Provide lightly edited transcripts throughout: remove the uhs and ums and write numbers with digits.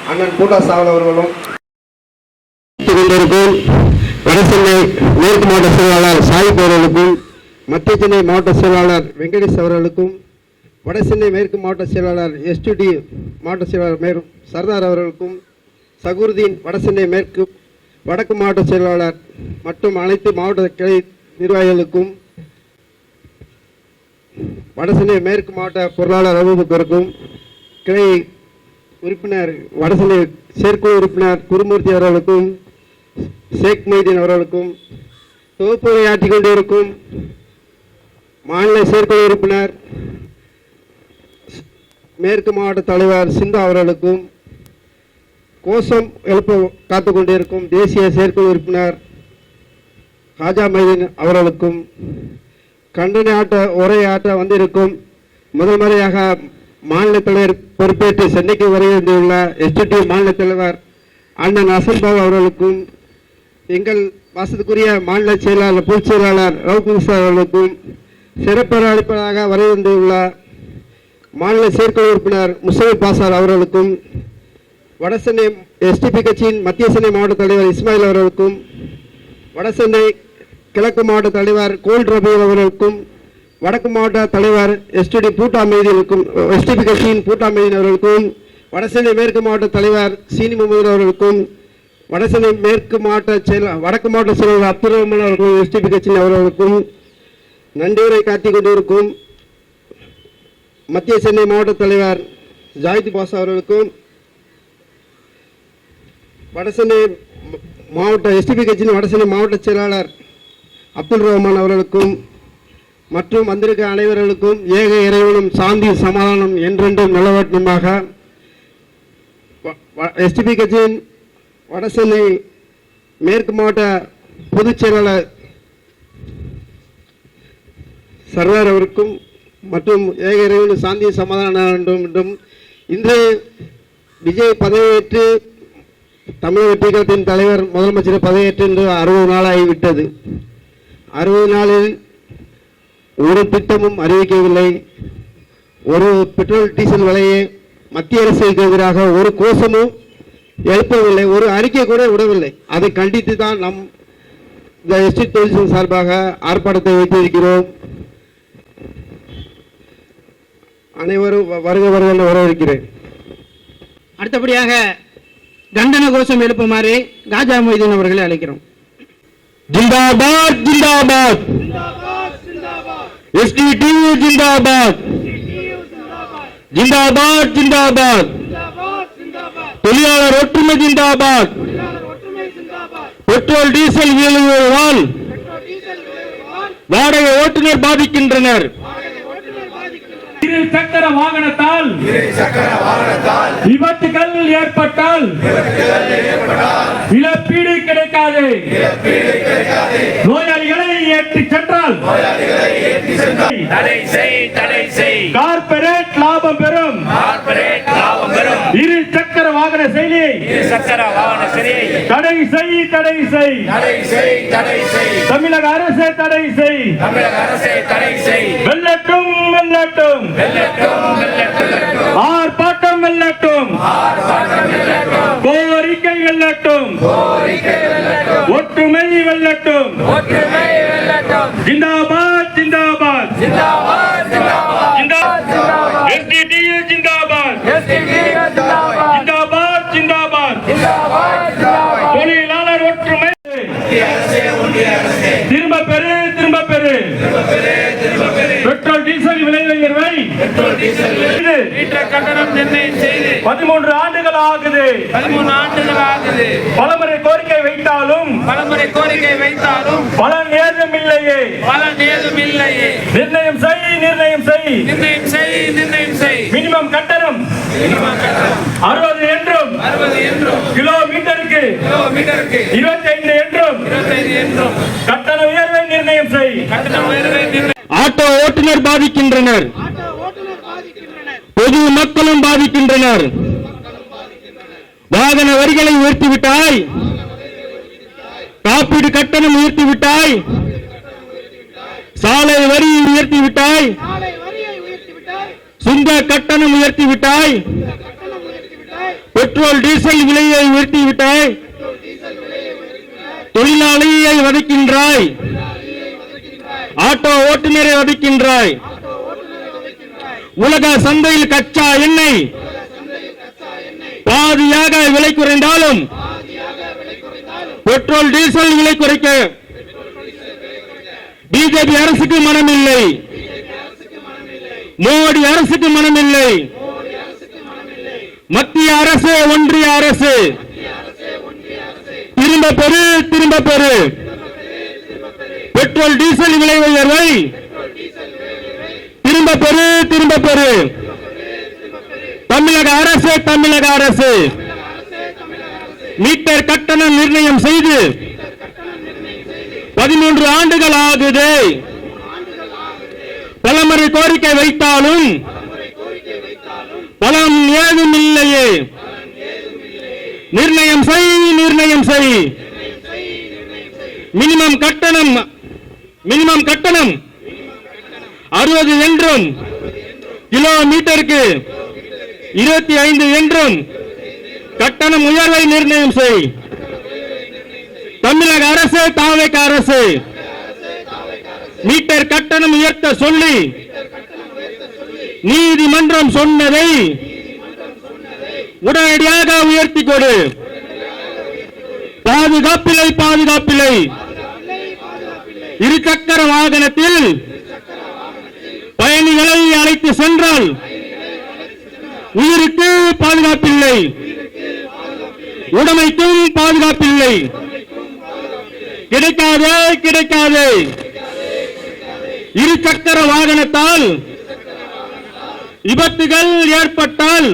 அண்ணன் பூட்டா சாவல் அவர்களும், வடசென்னை மேற்கு மாவட்ட செயலாளர் சாஹிப் அவர்களுக்கும், மத்திய சென்னை மாவட்ட செயலாளர் வெங்கடேஷ் அவர்களுக்கும், வடசென்னை மேற்கு மாவட்ட செயலாளர் STD மாவட்ட செயலாளர் சர்தார் அவர்களுக்கும், சகுருதீன் வடசென்னை மேற்கு வடக்கு மாவட்ட செயலாளர் மற்றும் அனைத்து மாவட்ட கிளை நிர்வாகிகளுக்கும், வடசென்னை மேற்கு மாவட்ட பொருளாளர் அலுவலருக்கும், கிளை உறுப்பினர் வடசென்னை செயற்குழு உறுப்பினர் குருமூர்த்தி அவர்களுக்கும், ஷேக் மொய்தீன் அவர்களுக்கும், தொகுப்புரையாற்றிக் கொண்டிருக்கும் மாநில செயற்குழு உறுப்பினர் மேற்கு மாவட்ட தலைவர் சிந்தா அவர்களுக்கும், கோஷம் எழுப்ப காத்து கொண்டிருக்கும் தேசிய செயற்குழு உறுப்பினர் ஹாஜா மைதீன் அவர்களுக்கும், கண்டன உரையாற்ற வந்திருக்கும் முதல் முறையாக மாநில தலைவர் பொறுப்பேற்று சென்னைக்கு வருகின்ற STD மாநில தலைவர் அண்ணன் அசன்பாபு அவர்களுக்கும், எங்கள் வசதிக்குரிய மாநில செயலாளர் பொதுச் செயலாளர் ரவுகுமார் அவர்களுக்கும், சிறப்பு அழைப்பாளராக வருகின்ற மாநில செயற்குழு உறுப்பினர் முஸ்லிம் பாசார் அவர்களுக்கும், வடசென்னை SDP கட்சியின் மத்திய சென்னை மாவட்ட தலைவர் இஸ்மாயில் அவர்களுக்கும், வடசென்னை கிழக்கு மாவட்ட தலைவர் கோல்ட் ரபி அவர்களுக்கும், வடக்கு மாவட்ட தலைவர் STD பூட்டா மைதீனுக்கும், SDP கட்சியின் பூட்டா மைதீன் அவர்களுக்கும், வடசென்னை மேற்கு மாவட்ட தலைவர் சீனி முகமது அவர்களுக்கும், வடசென்னை மேற்கு மாவட்ட வடக்கு மாவட்ட செயலாளர் அப்துல் ரஹ்மான் அவர்களுக்கும், SDP கட்சியின் அவர்களுக்கும் நன்றியுரை காட்டிக் கொண்டிருக்கும் மத்திய சென்னை மாவட்ட தலைவர் ஜாயித் பாஷா அவர்களுக்கும், வடசென்னை மாவட்ட SDP கட்சியின் வடசென்னை மாவட்ட செயலாளர் அப்துல் ரஹ்மான் அவர்களுக்கும் மற்றும் வந்திருக்க அனைவர்களுக்கும் ஏக இறைவனும் சாந்தி சமாதானம் என்றென்றும் நிலவட்டமாக SDP கட்சியின் வடசென்னை மேற்கு மாவட்ட பொதுச் செயலாளர் சர்தார் அவருக்கும் மற்றும் ஏக இறைவனும் சாந்தி சமாதானம் என்றும் இன்று விஜய் பதவியேற்று தமிழக வெற்றி கழகத்தின் தலைவர் முதலமைச்சர் பதவியேற்று 60 நாள் ஆகிவிட்டது. 60 நாளில் ஒரு திட்டமும் அறிவிக்கவில்லை. ஒரு பெட்ரோல் டீசல் விலையை மத்திய அரசுக்கு எதிராக ஒரு கோஷமும் எழுப்பவில்லை. ஒரு அறிக்கை கூட விடவில்லை. அதை கண்டித்து தான் நம் இந்த ST தொழிற்சங்கம் சார்பாக ஆர்ப்பாட்டத்தை வைத்திருக்கிறோம். அனைவரும் வருக வருக வரவேற்கிறேன். அடுத்தபடியாக கண்டன கோஷம் எழுப்புமாறு காஜா மொய்தீன் அவர்களை அழைக்கிறோம். ஜிந்தாபாத் ஜிந்தாபாத், STD ஜிந்தாபாத், ஜிந்தாபாத் ஜிந்தாபாத், தொழிலாளர் ஒற்றுமை ஜிந்தாபாத். பெட்ரோல் டீசல் விலையுயர்வால் வாடகை ஓட்டுநர் பாதிக்கின்றனர். இரு சக்கர வாகனத்தால் விபத்துகள் ஏற்பட்டால் இழப்பீடு கிடைக்காது. நோயாளிகளை ஏற்றி சென்றால் கார்பரேட் லாபம் பெறும். இரு சக்கர வாகன செயலியை தடை செய். தமிழக அரசை தடை செய். வெல்லட்டும் வெல்லட்டும் ஆர்ப்பாட்டம் வெல்லட்டும். கோரிக்கை வெல்லட்டும். ஒற்றுமை வெல்லட்டும். ஜிந்தாபாத் ஜிந்தாபாத், STD ஜிந்தாபாத், ஜிந்தாபாத் ஜிந்தாபாத். தொழிலாளர் ஒற்றுமை திரும்ப பெறு. பெட்ரோல் டீசல் விலை உயர்வை 13 ஆண்டுகள் ஆகுது. பலமுறை கோரிக்கை வைத்தாலும் பலன் ஏதும் இல்லையே. நிர்ணயம் செய். மினிமம் கட்டணம் 60 என்றும் கிலோமீட்டருக்கு 25 என்றும் கட்டண உயர்வை நிர்ணயம் செய். ஆட்டோ ஓட்டுநர் பாதிக்கின்றனர். பொது மக்களும் பாதிக்கின்றனர். வாகன வரிகளை உயர்த்திவிட்டாய். காப்பீடு கட்டணம் உயர்த்திவிட்டாய். சாலை வரியை உயர்த்திவிட்டாய். சுங்க கட்டணம் உயர்த்திவிட்டாய். பெட்ரோல் டீசல் விலையை உயர்த்திவிட்டாய், தொழிலாளியை வதைக்கின்றாய், ஆட்டோ ஓட்டுநரை வதைக்கின்றாய். உலக சந்தையில் கச்சா எண்ணெய் பாதியாக விலை குறைந்தாலும் பெட்ரோல் டீசல் விலை குறைக்க பிஜேபி அரசுக்கு மனமில்லை, மோடி அரசுக்கு மனமில்லை. மத்திய அரசு, ஒன்றிய அரசு திரும்ப பெறு, திரும்ப பெறு. பெட்ரோல் டீசல் விலை உயர்வை திரும்ப பெறு, திரும்ப பெறு. தமிழக அரசு, தமிழக அரசு மீட்டர் கட்டணம் நிர்ணயம் செய்து 13 ஆண்டுகள் ஆகுது. பலமுறை கோரிக்கை வைத்தாலும் பலம் ஏதும் இல்லையே. நிர்ணயம் செய், நிர்ணயம் செய். மினிமம் கட்டணம் 60 என்றும் கிலோமீட்டருக்கு 25 என்றும் கட்டணம் உயர்வை நிர்ணயம் செய். தமிழக அரசு, தாவேக அரசு மீட்டர் கட்டணம் உயர்த்த சொல்லி நீதிமன்றம் சொன்னதை உடனடியாக உயர்த்தி கொடு. பாதுகாப்பில்லை, பாதுகாப்பில்லை. இருசக்கர வாகனத்தில் பயணிகளை அழைத்து சென்றால் உயிருக்கு பாதுகாப்பில்லை, உடைமைக்கும் பாதுகாப்பில்லை. கிடைக்காதே, கிடைக்காதே. இருசக்கர வாகனத்தால் விபத்துகள் ஏற்பட்டால்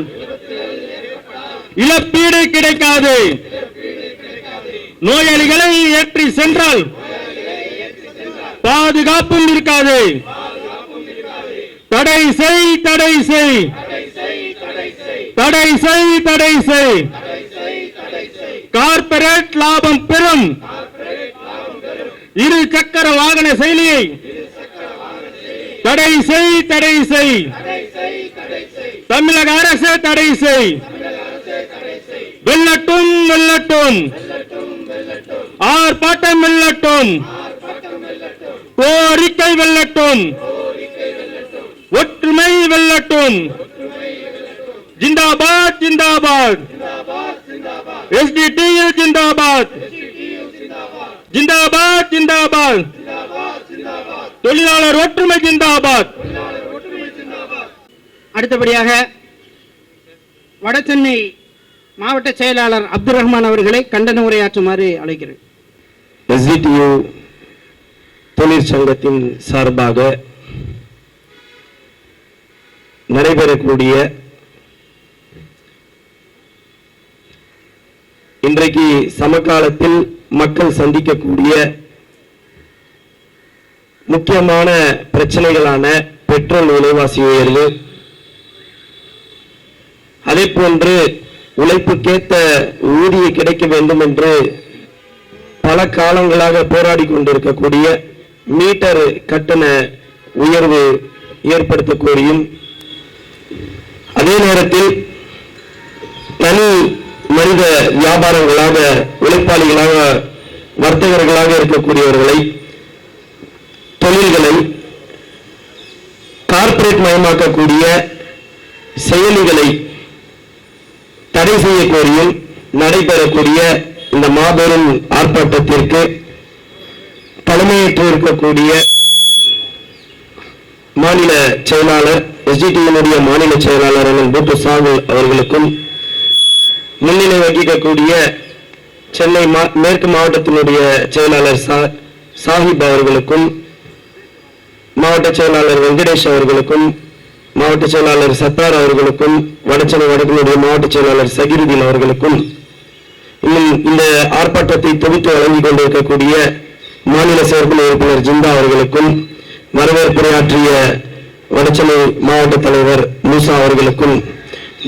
இழப்பீடு கிடைக்காது. நோயாளிகளை ஏற்றி சென்றால் பாதுகாப்பும் இருக்காது. தடை செய், தடை செய், தடை செய், தடை செய். கார்ப்பரேட் லாபம் பெறும் இரு சக்கர வாகன செயலியை தடை செய், தடை செய். தமிழக அரசு தடை செய். வெல்லட்டும், வெல்லட்டும். ஆர்ப்பாட்டம் வெல்லட்டும், கோரிக்கை வெல்லட்டும், ஒற்றுமை வெல்லட்டும். ஜிந்தாபாத், ஜிந்தாபாத். SDTU ஜிந்தாபாத், ஜிந்தாபாத், ஜிந்தாபாத். தொழிலாளர் ஒற்றுமை ஜிந்தாபாத். அடுத்தபடியாக வடசென்னை மாவட்ட செயலாளர் அப்துல் ரஹ்மான் அவர்களை கண்டன உரையாற்றுமாறு அழைக்கிறேன். SDTU தொழிற்சங்கத்தின் சார்பாக நடைபெறக்கூடிய இன்றைக்கு சமகாலத்தில் மக்கள் சந்திக்கக்கூடிய முக்கியமான பிரச்சனைகளான பெட்ரோல் விலைவாசி உயர்வு, அதே போன்று உழைப்புக்கேற்ற ஊதியம் கிடைக்க வேண்டும் என்று பல காலங்களாக போராடி கொண்டிருக்கக்கூடிய மீட்டர் கட்டண உயர்வு ஏற்படுத்த கோரியும், அதே நேரத்தில் தனி மனித வியாபாரங்களாக உழைப்பாளிகளாக வர்த்தகர்களாக இருக்கக்கூடியவர்களை தொழில்களை கார்ப்பரேட் மயமாக்கக்கூடிய செயலிகளை தடை செய்ய கோரியும் நடைபெறக்கூடிய இந்த மாபெரும் ஆர்ப்பாட்டத்திற்கு தலைமையேற்று இருக்கக்கூடிய மாநில செயலாளர் SDTU மாநில செயலாளர் பூட்டு சாகுல் அவர்களுக்கும், முன்னிலை வகிக்கக்கூடிய சென்னை மேற்கு மாவட்டத்தினுடைய செயலாளர் சாஹிப் அவர்களுக்கும், மாவட்ட செயலாளர் வெங்கடேஷ் அவர்களுக்கும், மாவட்ட செயலாளர் சத்தார் அவர்களுக்கும், வடசென்னை வடக்கினுடைய மாவட்ட செயலாளர் சகிருதீன் அவர்களுக்கும், இன்னும் இந்த ஆர்ப்பாட்டத்தை தொகுத்து வழங்கிக் கொண்டிருக்கக்கூடிய மாநில செயற்குழு உறுப்பினர் ஜிந்தா அவர்களுக்கும், வரவேற்புரையாற்றிய வடசென்னை மாவட்ட தலைவர் மூசா அவர்களுக்கும்,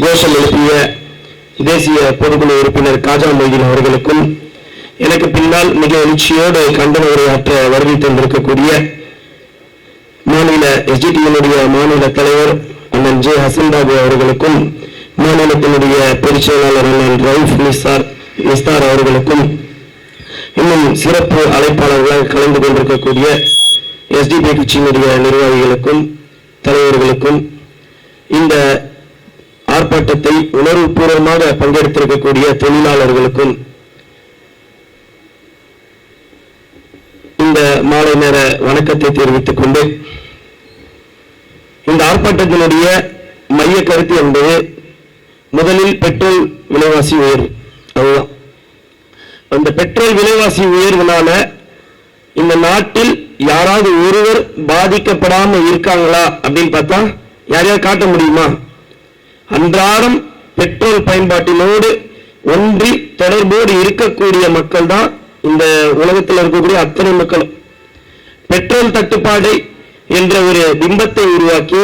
கோஷம் எழுப்பிய தேசிய பொதுக்குழு உறுப்பினர் காஜா மொய்தீன் அவர்களுக்கும், எனக்கு பின்னால் மிக எழுச்சியோடு கண்டன உரையாற்ற வருகை தந்திருக்கக்கூடிய மாநில SDTU மாநில தலைவர் அண்ணன் ஜே ஹசன் பாபு அவர்களுக்கும், மாநிலத்தினுடைய பொதுச் செயலாளர் ரவுஃப் நிஸ்தார் அவர்களுக்கும் இன்னும் சிறப்பு அழைப்பாளர்களாக கலந்து கொண்டிருக்கக்கூடிய எஸ்டிபி கட்சியினுடைய நிர்வாகிகளுக்கும் தலைவர்களுக்கும் இந்த ஆர்ப்பாட்டத்தை உணர்வுபூர்வமாக பங்கெடுத்திருக்கக்கூடிய தொழிலாளர்களுக்கும் இந்த மாலை நேர வணக்கத்தை தெரிவித்துக் கொண்டு இந்த ஆர்ப்பாட்டத்தினுடைய மைய கருத்து என்பது முதலில் பெட்ரோல் விலைவாசி உயர்வு. அதுதான் அந்த பெட்ரோல் விலைவாசி உயர்வுனால இந்த நாட்டில் யாராவது ஒருவர் பாதிக்கப்படாம இருக்காங்களா அப்படின்னு பார்த்தா யாரையாவது காட்ட முடியுமா? அன்றாடம் பெட்ரோல் பயன்பாட்டினோடு ஒன்றி தொடர்போடு இருக்கக்கூடிய மக்கள் தான் இந்த உலகத்தில் இருக்கக்கூடிய அத்தனை மக்களும். பெட்ரோல் தட்டுப்பாடு என்ற ஒரு பிம்பத்தை உருவாக்கி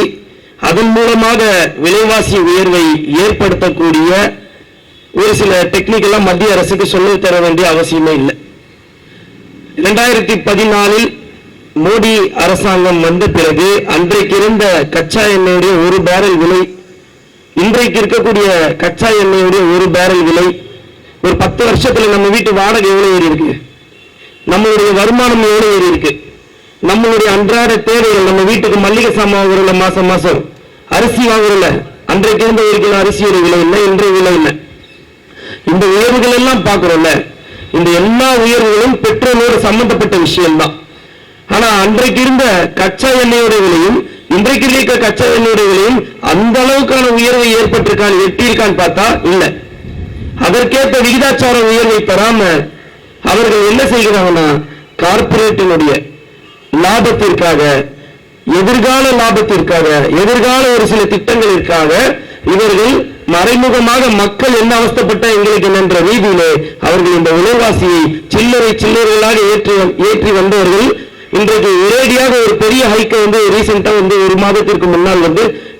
அதன் மூலமாக விலைவாசி உயர்வை ஏற்படுத்தக்கூடிய ஒரு சில டெக்னிக்கெல்லாம் மத்திய அரசுக்கு சொல்லி தர வேண்டிய அவசியமே இல்லை. 2014 மோடி அரசாங்கம் வந்த பிறகு அன்றைக்கு இருந்த கச்சா எண்ணெயுடைய ஒரு பேரல் விலை இன்றைக்கு இருக்கக்கூடிய கச்சா எண்ணெயுடைய ஒரு பேரல் விலை ஒரு 10 வருஷத்துல நம்ம வீட்டு வாடகை எவ்வளவு ஏறி இருக்கு, நம்மளுடைய வருமானம் எவ்வளவு ஏறி இருக்கு, நம்மளுடைய அன்றாட தேவைகள், நம்ம வீட்டுக்கு மல்லிகை சாமான் வாங்குறோம்ல, மாசம் மாசம் அரிசி வாங்குறோம்ல, அன்றைக்கு இருந்த 1 கிலோ அரிசியோட விலை என்ன, இன்றைய விலை என்ன, இந்த உயர்வுகள் எல்லாம் பார்க்கிறோம்ல. இந்த எல்லா உயர்வுகளும் பெட்ரோலோடு சம்பந்தப்பட்ட விஷயம்தான். ஆனா அன்றைக்கு இருந்த கச்சா எண்ணெயோட விலையும் இன்றைக்கு இருக்க கச்சா எண்ணெயோட விலையும் அந்த அளவுக்கான உயர்வை ஏற்பட்டிருக்கான் எட்டியிருக்கான்னு பார்த்தா இல்லை. அதற்கேற்ற விகிதாச்சார உயர்வை பெறாம அவர்கள் என்ன செய்கிறாங்கன்னா கார்பரேட்டினுடைய லாபத்திற்காக, எதிர்கால லாபத்திற்காக, எதிர்கால ஒரு சில திட்டங்களிற்காக இவர்கள் மறைமுகமாக மக்கள் என்ன அவஸ்தப்பட்ட எங்களுக்கு என்ற ரீதியிலே அவர்கள் இந்த விலைவாசியை சில்லறைகளாக ஏற்றி வந்தவர்கள் இன்றைக்கு ஒரேடியாக ஒரு பெரிய ஹைக்கை ரீசெண்டா ஒரு மாதத்திற்கு முன்னால்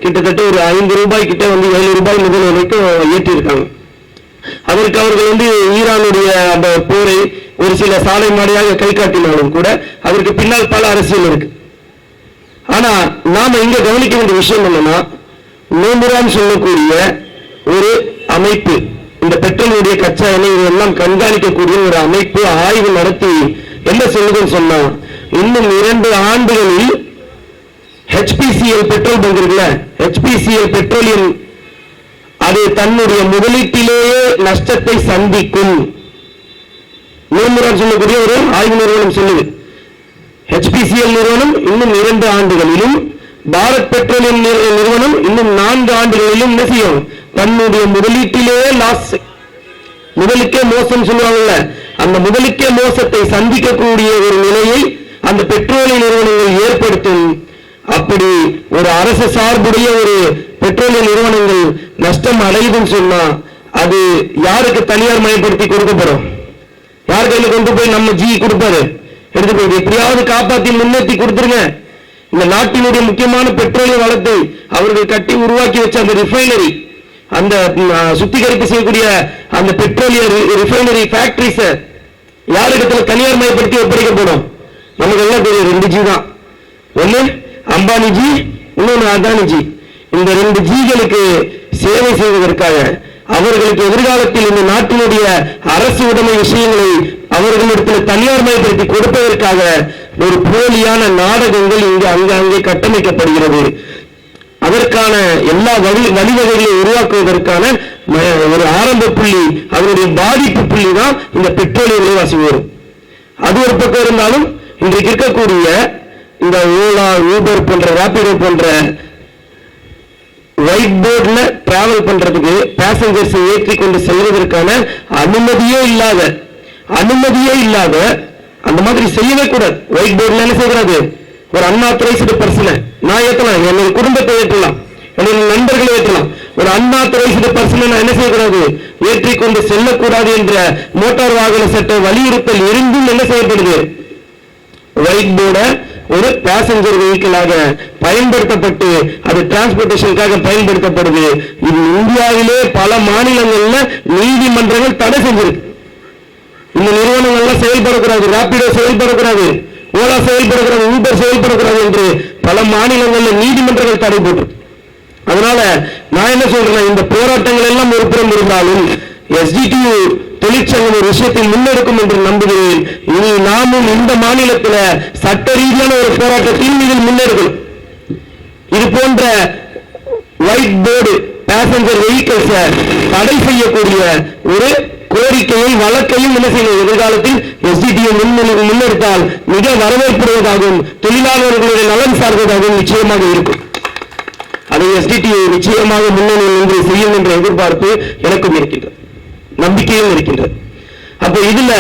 கிட்டத்தட்ட ஒரு 5 ரூபாய் கிட்ட 7 ரூபாய் முதல் வரைக்கும் ஏற்றிருக்காங்க. அதற்கு அவர்கள் ஈரானுடைய அந்த போரை ஒரு சில சாலை மாடியாக கை காட்டினாலும் கூட அதற்கு பின்னால் பல அரசியல் இருக்கு. ஆனா நாம இங்க கவனிக்க வேண்டிய விஷயம் என்னன்னா, நோம்புரான் சொல்லக்கூடிய ஒரு அமைப்பு, இந்த பெட்ரோலுடைய கச்சா எண்ணெய் இதெல்லாம் கண்காணிக்கக்கூடிய ஒரு அமைப்பு ஆய்வு நடத்தி என்ன சொல்லுதுன்னு சொன்னா, இன்னும் 2 ஆண்டுகளில் HPCL பெட்ரோல் பங்க் இருக்குல்ல, HPCL பெட்ரோலியம் அது தன்னுடைய முதலீட்டிலேயே நஷ்டத்தை சந்திக்கும். நோம்புரான் சொல்லக்கூடிய ஒரு ஆய்வு நிறுவனம் சொல்லுது. HPCL நிறுவனம் இன்னும் 2 ஆண்டுகளிலும் பாரத் பெட்ரோலியம் நிறுவனம் இன்னும் 4 ஆண்டுகளிலும் என்ன செய்யும், தன்னுடைய முதலீட்டிலேயே லாஸ், முதலுக்கே மோசம் சொல்லுவாங்கல்ல, அந்த முதலுக்கே மோசத்தை சந்திக்கக்கூடிய ஒரு நிலையை அந்த பெட்ரோலிய நிறுவனங்கள் ஏற்படுத்தும். அப்படி ஒரு அரசு சார்புடைய ஒரு பெட்ரோலிய நிறுவனங்கள் நஷ்டம் அடையுதுன்னு சொன்னா அது யாருக்கு தனியார் மயப்படுத்தி கொடுக்கப்படும்? யார் கையில கொண்டு போய் நம்ம ஜி கொடுப்பாரு? எடுத்து போய் எப்படியாவது காப்பாற்றி முன்னேற்றி கொடுத்துருங்க. இந்த நாட்டினுடைய முக்கியமான பெட்ரோலிய வளத்தை அவர்கள் கட்டி உருவாக்கி வச்ச அந்த ரிஃபைனரி, அந்த சுத்திகரிப்பு செய்யக்கூடிய அந்த பெட்ரோலிய ரிஃபைனரி ஃபேக்டரிஸ யாரிடத்துல தனியார் மயப்படுத்தி ஒப்படைக்கப்படும்? நமக்கு எல்லாம் தெரியும், 2 ஜி தான். ஒண்ணு அம்பானி ஜி, இன்னொன்னு அதானி ஜி. இந்த 2 ஜிகளுக்கு சேவை செய்வதற்காக அவர்களுக்கு எதிர்காலத்தில் இந்த நாட்டினுடைய அரசு உடைமை விஷயங்களை அவர்களிடத்தில் தனியார் மயப்படுத்தி கொடுப்பதற்காக ஒரு போலியான நாடகங்கள் இங்கு அங்கே கட்டமைக்கப்படுகிறது. அதற்கான எல்லா வழிவகைகளை உருவாக்குவதற்கான ஒரு ஆரம்ப புள்ளி, அதனுடைய பாதிப்பு புள்ளி தான் இந்த பெட்ரோலிய விலைவாசி வரும். அது ஒரு பக்கம் இருந்தாலும் இன்றைக்கு இருக்கக்கூடிய இந்த ஓலா, ஊபர் போன்ற, ராபிடோ போன்ற ஒயிட் போர்ட்ல டிராவல் பண்றதுக்கு பேசஞ்சர்ஸ் ஏற்றி கொண்டு செல்வதற்கான அனுமதியே இல்லாத அந்த மாதிரி செய்யவே கூடாது. ஒயிட் போர்ட்ல என்ன செய்யக்கூடாது, ஒரு அன்ஆத்தரைஸ்டு பர்சனை நான் ஏற்றலாம், என்னுடைய குடும்பத்தை ஏற்றலாம், என்னுடைய நண்பர்களை ஏற்றலாம். ஒரு அன்ஆத்தரைஸ்டு பர்சனை நான் என்ன செய்யக்கூடாது, ஏற்றிக்கொண்டு செல்லக்கூடாது என்ற மோட்டார் வாகன சட்ட வலியுறுத்தல் இருந்தும் என்ன செய்யப்படுது, ஒயிட் போர்ட ஒரு பேசஞ்சர் வெஹிக்கிளாக பயன்படுத்தப்பட்டு அது டிரான்ஸ்போர்டேஷனுக்காக பயன்படுத்தப்படுது. இது இந்தியாவிலே பல மாநிலங்கள்ல நீதிமன்றங்கள் தடை செஞ்சிருக்கு. இந்த நிறுவனங்கள்லாம் செயல்படக்கூடாது, ராபிடோ செயல்படக்கூடாது, ஓலா செயல்படக்கூடாது, ஊபர் செயல்படக்கூடாது என்று பல மாநிலங்கள்ல நீதிமன்றங்கள் தடை போட்டு. அதனால நான் என்ன சொல்றேன், இந்த போராட்டங்கள் எல்லாம் ஒரு புறம் இருந்தாலும் எஸ்டிடியு தொழிற்சங்கம் ஒரு விஷயத்தை முன்னெடுக்கும் என்று நம்புகிறேன். இனி நாமும் இந்த மாநிலத்தில் சட்ட ரீதியான ஒரு போராட்டத்தையும் இதில் முன்னெடுக்கணும். இது போன்ற ஒயிட் போர்டு பேசஞ்சர் வெஹிக்கிள்ஸை தடை செய்யக்கூடிய ஒரு கோரிக்கையை வழக்கையும் என்ன செய்யணும், எதிர்காலத்தில் எஸ்டிடியை முன்னெடுத்தால் மிக வரவேற்புடையதாகவும் தொழிலாளர்களுடைய நலன் சார்ந்ததாகவும் நிச்சயமாக இருக்கும். அதை எஸ்டிடியை நிச்சயமாக முன்னணியில் நின்று செய்யும் என்ற எதிர்பார்ப்பு எனக்கும் இருக்கின்றது, நம்பிக்கையும் இருக்கின்றது. அப்ப இதுல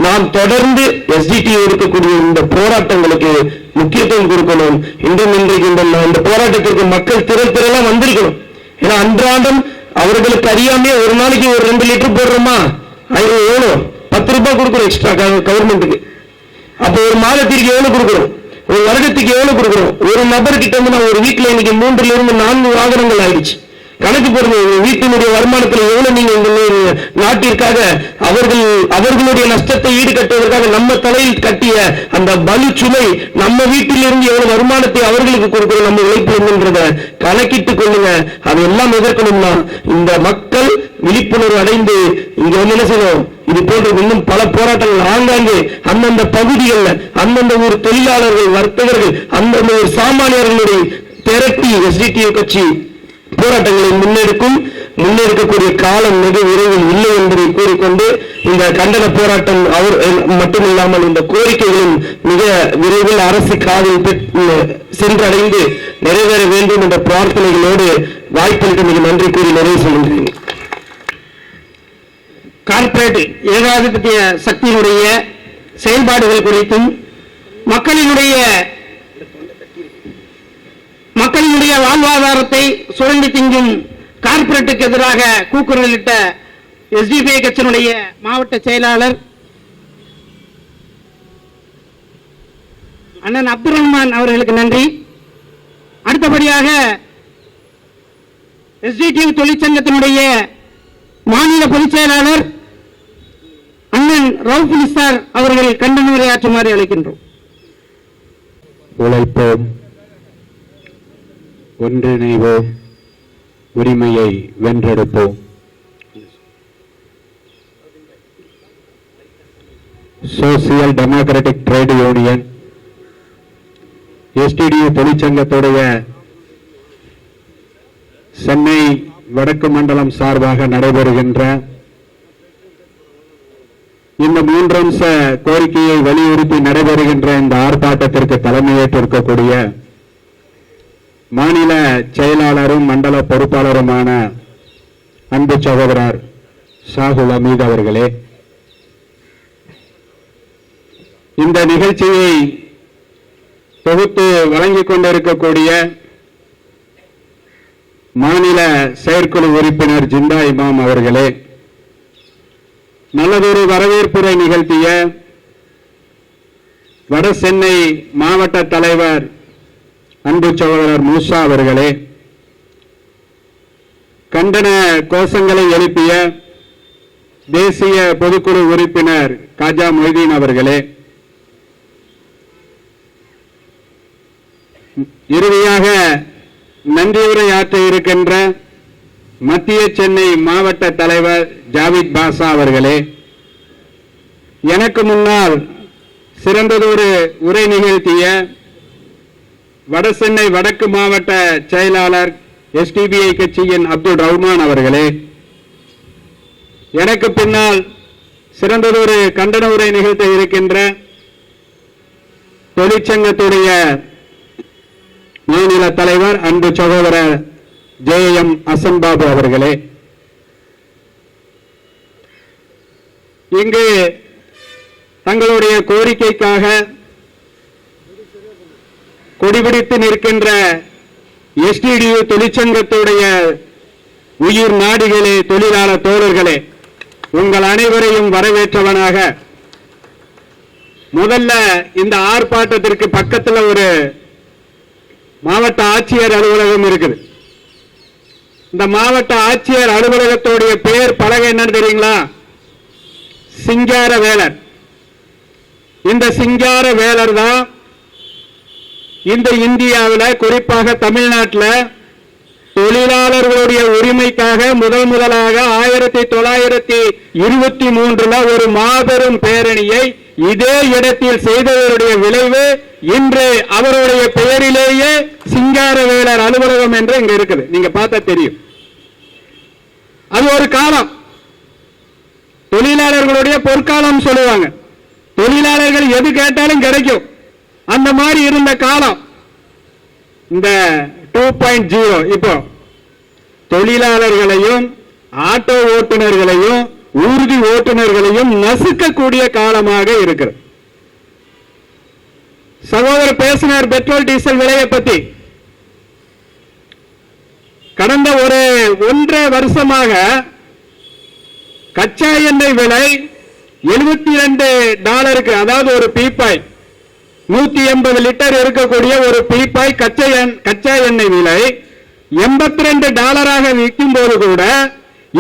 நாம் தொடர்ந்து எஸ்டிடி இருக்கக்கூடிய இந்த போராட்டங்களுக்கு முக்கியத்துவம் கொடுக்கணும். இன்றைக்கு இந்த போராட்டத்திற்கு மக்கள் திரளாக வந்திருக்கணும். ஏன்னா அன்றாடம் அவர்களுக்கு அறியாமே ஒரு நாளைக்கு ஒரு 2 லிட்டர் போடுறோமா, எவ்வளோ 10 ரூபாய் கொடுக்குறோம் எக்ஸ்ட்ரா கவர்மெண்ட்டுக்கு. அப்போ ஒரு மாதத்திற்கு எவ்வளவு கொடுக்குறோம், ஒரு வருடத்துக்கு எவ்வளவு கொடுக்குறோம். ஒரு நபர்கிட்ட வந்து நான் ஒரு வீட்டில் இன்னைக்கு 3 லிருந்து 4 வாகனங்கள் ஆயிடுச்சு. கணக்கு போடுங்க, வீட்டினுடைய வருமானத்தில் எவ்வளவு நீங்க இந்த நாட்டிற்காக அவர்களுடைய நஷ்டத்தை ஈடுகட்டுவதற்காக நம்ம தலையில் கட்டிய அந்த பலு சுமை நம்ம வீட்டில் இருந்து எவ்வளவு வருமானத்தை அவர்களுக்கு கொடுக்கிறோம் நம்ம உழைப்புன்றத கணக்கிட்டுக் கொள்ளுங்க. அதையெல்லாம் எதிர்க்கணும்னா இந்த மக்கள் விழிப்புணர்வு அடைந்து இங்க வந்து என்ன செய்யணும், இது போன்ற இன்னும் பல போராட்டங்கள் ஆங்காங்கே அந்தந்த பகுதிகளில் அந்தந்த ஒரு தொழிலாளர்கள், வர்த்தகர்கள், அந்தந்த ஒரு சாமானியர்களுடைய திரட்டி எஸ்டிடியு கட்சி போராட்டங்களை முன்னெடுக்கக்கூடிய காலம் மிக விரைவில் இல்லை என்பதை கூறிக்கொண்டு இந்த கண்டன போராட்டம் மட்டுமில்லாமல் இந்த கோரிக்கைகளும் மிக விரைவில் அரசு காதில் சென்றடைந்து நிறைவேற வேண்டும் என்ற பிரார்த்தனைகளோடு வாய்ப்பளிக்க மிக நன்றி கூறி நிறைவு செய்கின்றேன். கார்ப்பரேட் ஏகாதிபத்திய சக்தியினுடைய செயல்பாடுகள் குறித்தும் மக்களினுடைய வாழ்வாதாரத்தை சுரண்டி திங்கும் கார்ப்பரேட்டுக்கு எதிராக கூக்குரலிட்ட எஸ்டிபிஐ கட்சியினுடைய மாவட்ட செயலாளர் அண்ணன் அப்துல் ரஹ்மான் அவர்களுக்கு நன்றி. அடுத்தபடியாக எஸ்டிடியு தொழிற்சங்கத்தினுடைய மாநில பொதுச் செயலாளர் அண்ணன் ரவுப் நிசார் அவர்கள் கண்டன உரையாற்றுமாறு அழைக்கின்றோம். உழைப்போம், ஒன்றிணைவோம், உரிமையை வென்றெடுப்போம். Social democratic trade union SDTU தொழிற்சங்கத்துடைய சென்னை வடக்கு மண்டலம் சார்பாக நடைபெறுகின்ற இந்த 3 அம்ச கோரிக்கையை வலியுறுத்தி நடைபெறுகின்ற இந்த ஆர்ப்பாட்டத்திற்கு தலைமையேற்றிருக்கக்கூடிய மாநில செயலாளரும் மண்டல பொறுப்பாளருமான அன்பு சகோதரர் ஷாகுல் அமீத் அவர்களே, இந்த நிகழ்ச்சியை தொகுத்து வழங்கிக் கொண்டிருக்கக்கூடிய மாநில செயற்குழு உறுப்பினர் ஜிந்தா இமாம் அவர்களே, நல்லதொரு வரவேற்புரை நிகழ்த்திய வட சென்னை மாவட்ட தலைவர் அன்பு சகோதரர் மூசா அவர்களே, கண்டன கோஷங்களை எழுப்பிய தேசிய பொதுக்குழு உறுப்பினர் காஜா மொய்தீன் அவர்களே, இறுதியாக நன்றியுரையாற்ற இருக்கின்ற மத்திய சென்னை மாவட்ட தலைவர் ஜாவித் பாஷா அவர்களே, எனக்கு முன்னால் சிறந்ததொரு உரை நிகழ்த்திய வடசென்னை வடக்கு மாவட்ட செயலாளர் எஸ்டிபிஐ கட்சியின் அப்துல் ரஹ்மான் அவர்களே, எனக்கு பின்னால் சிறந்ததொரு கண்டன உரை நிகழ்த்த இருக்கின்ற தொழிற்சங்கத்துடைய மாநில தலைவர் அன்பு சகோதரர் ஜேஎம் அசன் பாபு அவர்களே, இங்கு தங்களுடைய கோரிக்கைக்காக கொடிபிடித்து நிற்கின்ற எஸ்டிடியு தொழிற்சங்கத்துடைய உயிர் நாடிகளே, தொழிலாளர் தோழர்களே, உங்கள் அனைவரையும் வரவேற்றவனாக முதல்ல இந்த ஆர்ப்பாட்டத்திற்கு பக்கத்தில் ஒரு மாவட்ட ஆட்சியர் அலுவலகம் இருக்குது. இந்த மாவட்ட ஆட்சியர் அலுவலகத்துடைய பெயர் பலகை என்னன்னு தெரியுங்களா? சிங்கார வேலர். இந்த சிங்கார வேலர் தான் இந்த இந்தியாவில், குறிப்பாக தமிழ்நாட்டில் தொழிலாளர்களுடைய உரிமைக்காக முதலாக 1923 ஒரு மாபெரும் பேரணியை இதே இடத்தில் செய்தவருடைய விளைவு இன்று அவருடைய பெயரிலேயே சிங்காரவேலர் அலுவலகம் என்று இங்க இருக்குது. நீங்க பார்த்தா தெரியும். அது ஒரு காலம், தொழிலாளர்களுடைய பொற்காலம் சொல்லுவாங்க. தொழிலாளர்கள் எது கேட்டாலும் கிடைக்கும். அந்த மாதிரி இருந்த காலம் இந்த 2.0 இப்போ தொழிலாளர்களையும் ஆட்டோ ஓட்டுநர்களையும் ஊர்தி ஓட்டுநர்களையும் நசுக்கக்கூடிய காலமாக இருக்கிறது. சகோதரர் பேசினார் பெட்ரோல் டீசல் விலையை பத்தி. கடந்த ஒரு 1.5 வருஷமாக கச்சா எண்ணெய் விலை $72, அதாவது ஒரு பீப்பாய் 180 லிட்டர் இருக்கக்கூடிய ஒரு பீப்பாய் கச்சா எண்ணெய் விலை $82 விற்கும் போது கூட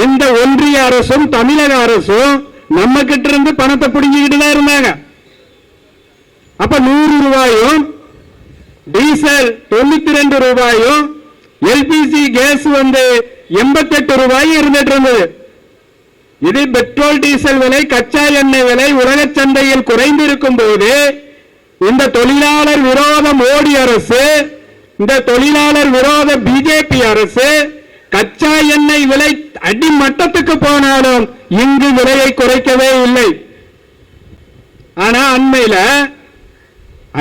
இந்த ஒன்றிய அரசும் தமிழக அரசும் நம்ம கிட்ட இருந்து பணத்தை பிடிங்கிட்டு தான் இருந்தாங்க. அப்ப 100 ரூபாயும் டீசல் 92 ரூபாயும் எல்பிஜி கேஸ் 88 ரூபாயும் இருந்துட்டு இருந்தது. இது பெட்ரோல் டீசல் விலை கச்சா எண்ணெய் விலை உலக சந்தையில் குறைந்திருக்கும் போது இந்த தொழிலாளர் விரோத மோடி அரசு, இந்த தொழிலாளர் விரோத பிஜேபி அரசு கச்சா எண்ணெய் விலை அடிமட்டத்துக்கு போனாலும் இங்கு விலையை குறைக்கவே இல்லை. ஆனா அண்மையில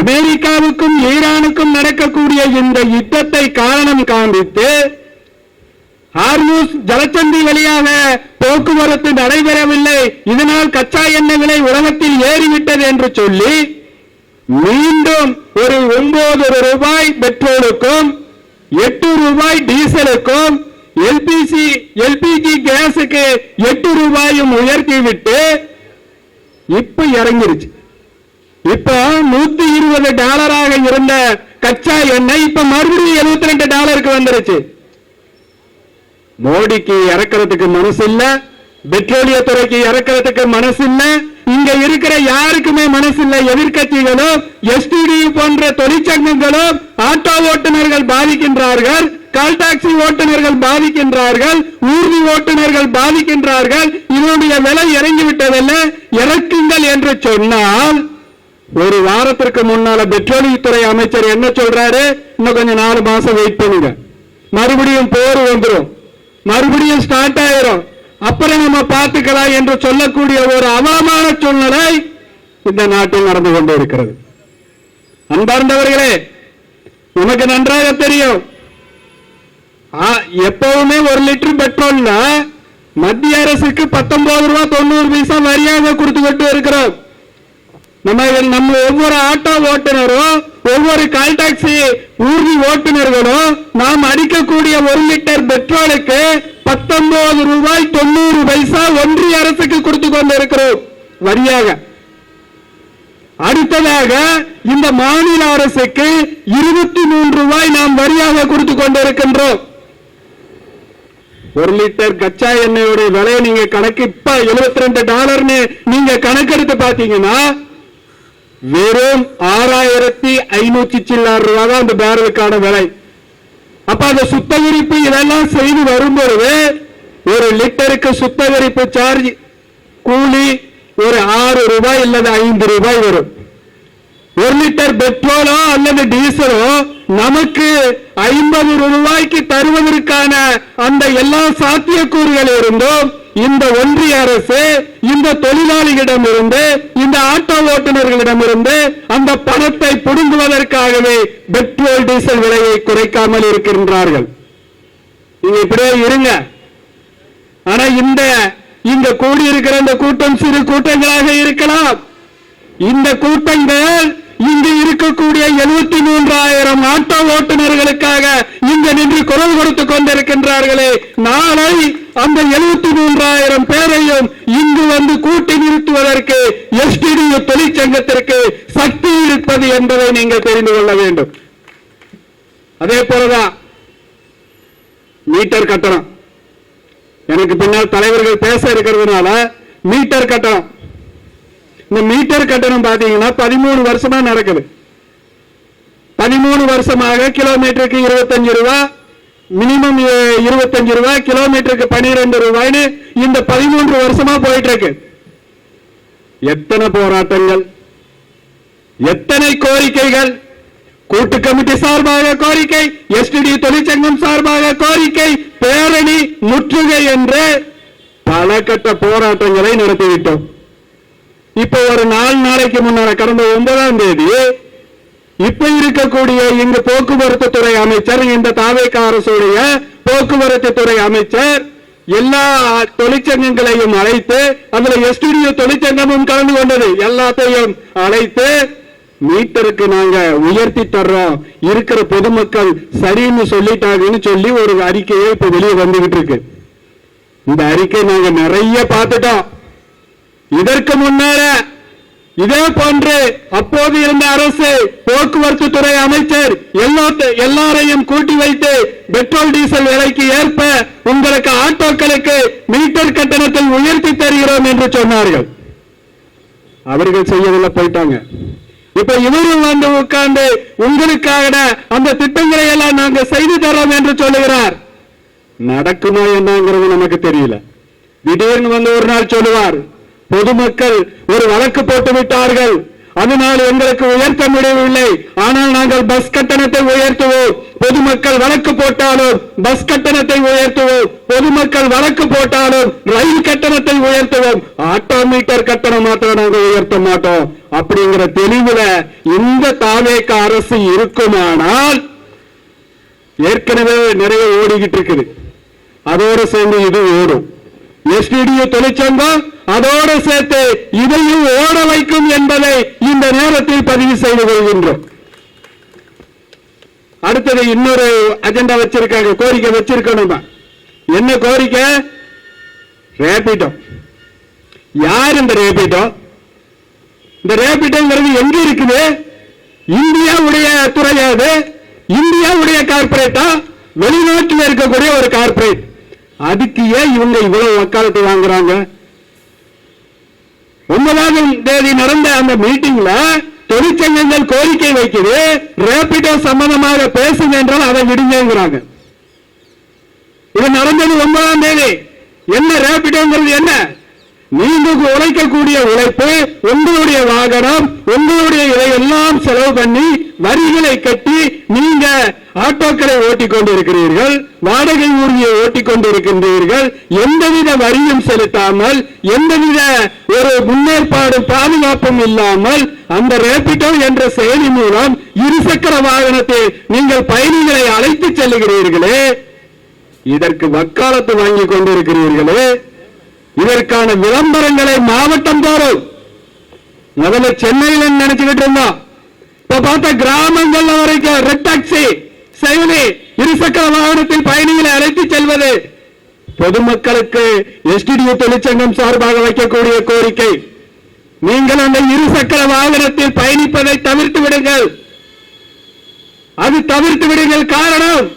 அமெரிக்காவுக்கும் ஈரானுக்கும் நடக்கக்கூடிய இந்த யுத்தத்தை காரணம் காண்பித்து ஹார்மூஸ் ஜலசந்தி வழியாக போக்குவரத்து நடைபெறவில்லை, இதனால் கச்சா எண்ணெய் விலை உலகத்தில் ஏறிவிட்டது என்று சொல்லி மீண்டும் ஒரு 9 ரூபாய் பெட்ரோலுக்கும் 8 ரூபாய் டீசலுக்கும் எல்பிஜி கேஸுக்கு 8 ரூபாயும் உயர்த்திவிட்டு இப்ப இறங்கிருச்சு. இப்ப $120 இருந்த கச்சா எண்ணெய் இப்ப மறுபடியும் $72 வந்துருச்சு. மோடிக்கு இறக்கிறதுக்கு மனசு இல்ல, பெட்ரோலிய துறைக்கு இறக்கிறதுக்கு மனசு இல்ல, இங்க இருக்கிற யாருக்குமே மனசு இல்ல. எதிர்கட்சிகளும் எஸ்டிடி போன்ற தொழிற்சங்கங்களும் ஆட்டோ ஓட்டுநர்கள் பாதிக்கின்றார்கள், கால் டாக்ஸி ஓட்டுநர்கள் பாதிக்கின்றார்கள், ஊர்தி ஓட்டுநர்கள் பாதிக்கின்றார்கள். இதனுடைய விலை இறங்கிவிட்டதில்ல, இறக்குங்கள் என்று சொன்னால் ஒரு வாரத்திற்கு முன்னால பெட்ரோலியத்துறை அமைச்சர் என்ன சொல்றாரு? இன்னும் கொஞ்சம் 4 மாசம் வெயிட் பண்ணுங்க, மறுபடியும் போர் வந்துடும், மறுபடியும் ஸ்டார்ட் ஆயிரும், அப்புறம் நம்ம பார்த்துக்கலாம் என்று சொல்லக்கூடிய ஒரு அவமான சூழ்நிலை இந்த நாட்டில் நடந்து கொண்டு இருக்கிறது. அன்பார்ந்தவர்களே, நமக்கு நன்றாக தெரியும், எப்பவுமே 1 லிட்டர் பெட்ரோல்ல மத்திய அரசுக்கு 19 ரூபாய் 90 பைசா வரியாக கொடுத்துக்கிட்டு இருக்கிறோம். நம்ம ஒவ்வொரு ஆட்டோ ஓட்டுநரும் ஒவ்வொரு கால் டாக்ஸி ஊர்தி ஓட்டுநர்களும் நாம் அடிக்கக்கூடிய 1 லிட்டர் பெட்ரோலுக்கு 19 ரூபாய் 90 பைசா ஒன்றிய அரசுக்கு கொடுத்து கொண்டு இருக்கிறோம் வரியாக. அடுத்ததாக இந்த மாநில அரசுக்கு 23 ரூபாய் நாம் வரியாக கொடுத்து கொண்டிருக்கின்றோம். 1 லிட்டர் கச்சா எண்ணெயோட விலை நீங்க கணக்கு இப்ப $72 நீங்க கணக்கெடுத்து பாத்தீங்கன்னா வெறும் 6500 சில்லர் ரூபாய் தான் அந்த பேரலுக்கான விலை. அப்ப அந்த சுத்தகரிப்பு இதெல்லாம் செய்து வரும்போது 1 லிட்டருக்கு சுத்தகரிப்பு சார்ஜ் கூலி ஒரு 6 ரூபாய் அல்லது 5 ரூபாய் வரும். 1 லிட்டர் பெட்ரோலோ அல்லது டீசலோ நமக்கு 50 ரூபாய்க்கு தருவதற்கான அந்த எல்லா சாத்தியக்கூறுகள் இருந்தும் இந்த ஒன்றிய அரசு இந்த தொழிலாளிகளிடம் இருந்து இந்த ஆட்டோ ஓட்டுநர்களிடம் இருந்து அந்த பணத்தை புடுங்குவதற்காகவே பெட்ரோல் டீசல் விலையை குறைக்காமல் இருக்கின்றார்கள். நீங்க இப்படியே இருங்க. ஆனா இந்த கூடியிருக்கிற இந்த கூட்டம் சிறு கூட்டங்களாக இருக்கலாம். இந்த கூட்டங்கள் இங்கு இருக்கக்கூடிய 73,000 ஆட்டோ ஓட்டுநர்களுக்காக இங்கு நின்று குரல் கொடுத்துக் கொண்டிருக்கின்றார்களே, நாளை அந்த 73,000 பேரையும் இங்கு வந்து கூட்டி நிறுத்துவதற்கு எஸ்டிடியு தொழிற்சங்கத்திற்கு சக்தி இருப்பது என்பதை நீங்கள் தெரிந்து கொள்ள வேண்டும். அதே போலதான் மீட்டர் கட்டணம். எனக்கு பின்னால் தலைவர்கள் பேச இருக்கிறதுனால மீட்டர் கட்டணம், இந்த மீட்டர் கட்டணம் பாத்தீங்கன்னா 13 வருஷமா நடக்குது. 13 வருஷமாக கிலோமீட்டருக்கு 25 ரூபாய், மினிமம் 25 ரூபாய், கிலோமீட்டருக்கு 12 ரூபாய்னு இந்த 13 வருஷமா போயிட்டு இருக்கு. எத்தனை போராட்டங்கள், எத்தனை கோரிக்கைகள், கூட்டு கமிட்டி சார்பாக கோரிக்கை, எஸ்டிடி தொழிற்சங்கம் சார்பாக கோரிக்கை, பேரணி, முற்றுகை என்று பல கட்ட போராட்டங்களை நடத்திவிட்டோம். இப்ப ஒரு 4 நாளைக்கு முன்னால கடந்த 9ஆம் தேதி இப்ப இருக்கக்கூடிய இங்கு போக்குவரத்து துறை அமைச்சர், இந்த தாவேக அரசுடைய போக்குவரத்து துறை அமைச்சர் எல்லா தொழிற்சங்கங்களையும் அழைத்து, அதுல எஸ்டிடியோ தொழிற்சங்கமும் கலந்து கொண்டது, எல்லாத்தையும் அழைத்து மீட்டருக்கு நாங்க உயர்த்தி தர்றோம், இருக்கிற பொதுமக்கள் சரின்னு சொல்லிட்டாங்கன்னு சொல்லி ஒரு அறிக்கையை இப்ப வெளியே வந்துகிட்டு இருக்கு. இந்த அறிக்கை நாங்க நிறைய பார்த்துட்டோம். இதற்கு முன்னேற இதே போன்று அப்போது இருந்த அரசு போக்குவரத்து துறை அமைச்சர் எல்லாரையும் கூட்டி வைத்து பெட்ரோல் டீசல் விலைக்கு ஏற்ப உங்களுக்கு ஆட்டோக்களுக்கு மீட்டர் கட்டணத்தை உயர்த்தி தருகிறோம் என்று சொன்னார்கள். அவர்கள் செய்யவில்லை, போயிட்டாங்க. இப்ப இவரும் வந்து உட்கார்ந்து உங்களுக்காக அந்த திட்டங்களை எல்லாம் நாங்க செய்து தரோம் என்று சொல்லுகிறார். நடக்குமா என்னங்கிறது நமக்கு தெரியல. திடீர்னு வந்து ஒரு நாள் சொல்லுவார், பொதுமக்கள் ஒரு வழக்கு போட்டு விட்டார்கள், அதனால் எங்களுக்கு உயர்த்த முடியவில்லை, ஆனால் நாங்கள் பஸ் கட்டணத்தை உயர்த்துவோம். பொதுமக்கள் வழக்கு போட்டாலும் பஸ் கட்டணத்தை உயர்த்துவோம், பொதுமக்கள் வழக்கு போட்டாலும் ரயில் கட்டணத்தை உயர்த்துவோம், ஆட்டோ மீட்டர் கட்டணம் மாத்திரம் நாங்கள் உயர்த்த மாட்டோம் அப்படிங்கிற தெளிவுல இந்த தாவேக அரசு இருக்குமானால் ஏற்கனவே நிறைய ஓடிக்கிட்டு இருக்குது. அதோடு சேர்ந்து இது ஓடும். எஸ்டிடியோ தொழிற்சங்கம் அதோடு சேர்த்து இதையும் ஓட வைக்கும் என்பதை இந்த நேரத்தில் பதிவு செய்து கொள்கின்றோம். அடுத்தது இன்னொரு அஜெண்டா வச்சிருக்காங்க, கோரிக்கை வச்சிருக்கணும். என்ன கோரிக்கை? ரேபிடோ. யார் இந்த ரேபிடோ? இந்த ரேபிடோங்கிறது எங்க இருக்குது? இந்தியாவுடைய துறையாது, இந்தியாவுடைய கார்பரேட்டா, வெளிநாட்டில் இருக்கக்கூடிய ஒரு கார்பரேட். அதுக்கு ஏன் இவங்க இவ்வளவு வக்காலத்து வாங்குறாங்க? 9ஆம் தேதி நடந்த அந்த மீட்டிங்ல தொழிற்சங்கங்கள் கோரிக்கை வைக்குது, ரேபிடோ சம்பந்தமாக பேசுங்க என்றால் அதை விடுங்கிறாங்க. இது நடந்தது 9ஆம் தேதி. என்ன ரேபிடோங்கிறது? என்ன? நீங்க உழைக்கக்கூடிய உழைப்பு, உங்களுடைய வாகனம், உங்களுடைய இதையெல்லாம் செலவு பண்ணி வரிகளை கட்டி நீங்க ஆட்டோக்களை ஓட்டிக் கொண்டிருக்கிறீர்கள், வாடகை ஊதியை ஓட்டிக் கொண்டிருக்கின்றீர்கள், எந்தவித வரியும் செலுத்தாமல், எந்தவித ஒரு முன்னேற்பாடு பாதுகாப்பும் இல்லாமல் அந்த ரேபிடோ என்ற செயலி மூலம் இருசக்கர வாகனத்தில் நீங்கள் பயணிகளை அழைத்து செல்லுகிறீர்களே, இதற்கு வக்காலத்து வாங்கி கொண்டிருக்கிறீர்களே, இதற்கான விளம்பரங்களை மாவட்டம் தோறும், முதல்ல சென்னையில் நினைச்சுக்கிட்டு இருந்தோம், இப்ப பார்த்த கிராமங்கள் வரைக்கும் ரெட் டாக்ஸி செயலி, இருசக்கர வாகனத்தில் பயணிகளை அழைத்து செல்வது. பொதுமக்களுக்கு எஸ்டிடியோ தொழிற்சங்கம் சார்பாக வைக்கக்கூடிய கோரிக்கை, நீங்கள் அந்த இருசக்கர வாகனத்தில் பயணிப்பதை தவிர்த்து விடுங்கள். அது தவிர்த்து விடுங்கள். காரணம்,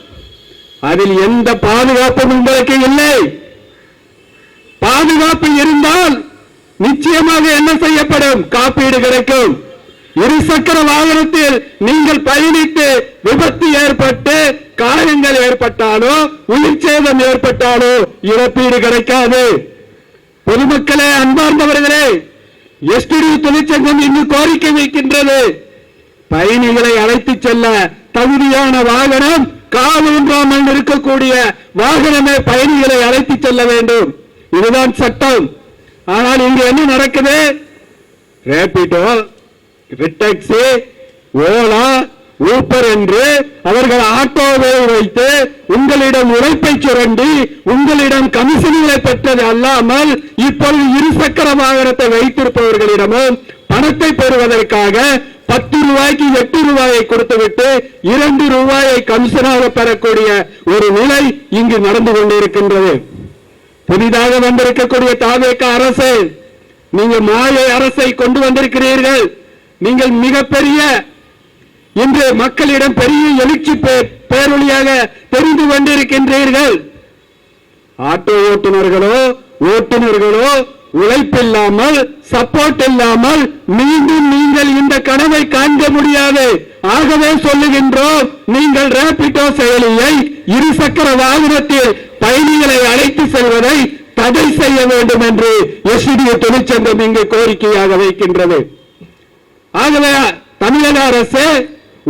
அதில் எந்த பாதுகாப்பும் உங்களுக்கு இல்லை. பாதுகாப்பு இருந்தால் நிச்சயமாக என்ன செய்யப்படும்? காப்பீடு கிடைக்கும். இருசக்கர வாகனத்தில் நீங்கள் பயணித்து விபத்து ஏற்பட்டு காயங்கள் ஏற்பட்டாலோ உயிர் சேதம் ஏற்பட்டாலோ இழப்பீடு கிடைக்காது. பொதுமக்களே, அன்பார்ந்தவர்களே, எஸ்டிடியோ தொழிற்சங்கம் இங்கு கோரிக்கை வைக்கின்றது, பயணிகளை அழைத்து செல்ல தகுதியான வாகனம், காலூன்றாமல் இருக்கக்கூடிய வாகனமே பயணிகளை அழைத்து செல்ல வேண்டும். இதுதான் சட்டம். ஆனால் இங்கு என்ன நடக்குது? ரேபிடோ, ரெட் டாக்ஸி, ஓலா, ஊப்பர் என்று அவர்கள் ஆட்டோவை வைத்து உங்களிடம் உழைப்பை சுரண்டி உங்களிடம் கமிஷன்களை பெற்றது அல்லாமல் இப்பொழுது இருசக்கர வாகனத்தை வைத்திருப்பவர்களிடமும் பணத்தை பெறுவதற்காக 10 ரூபாய்க்கு 8 ரூபாயை கொடுத்துவிட்டு 2 ரூபாயை கமிஷனாக பெறக்கூடிய ஒரு நிலை இங்கு நடந்து கொண்டிருக்கின்றது. புதிதாக வந்திருக்கக்கூடிய தாவேக அரசு, நீங்க மாயை அரசை கொண்டு வந்திருக்கிறீர்கள். நீங்கள் மிகப்பெரிய இன்று மக்களிடம் பெரிய எழுச்சி பேரொழியாக தெரிந்து கொண்டிருக்கின்றீர்கள். ஆட்டோ ஓட்டுநர்களோ உழைப்பில்லாமல், சப்போர்ட் இல்லாமல் மீண்டும் நீங்கள் இந்த கனவை காண்க முடியாது. ஆகவே சொல்லுகின்றோம், நீங்கள் ரேபிடோ செயலியை இருசக்கர வாகனத்தில் பயணிகளை அழைத்து செல்வதை தடை செய்ய வேண்டும் என்று எஸ்டிடிஏ தொழிற்சங்கம் இங்கு கோரிக்கையாக வைக்கின்றது. ஆகவே தமிழக அரசு,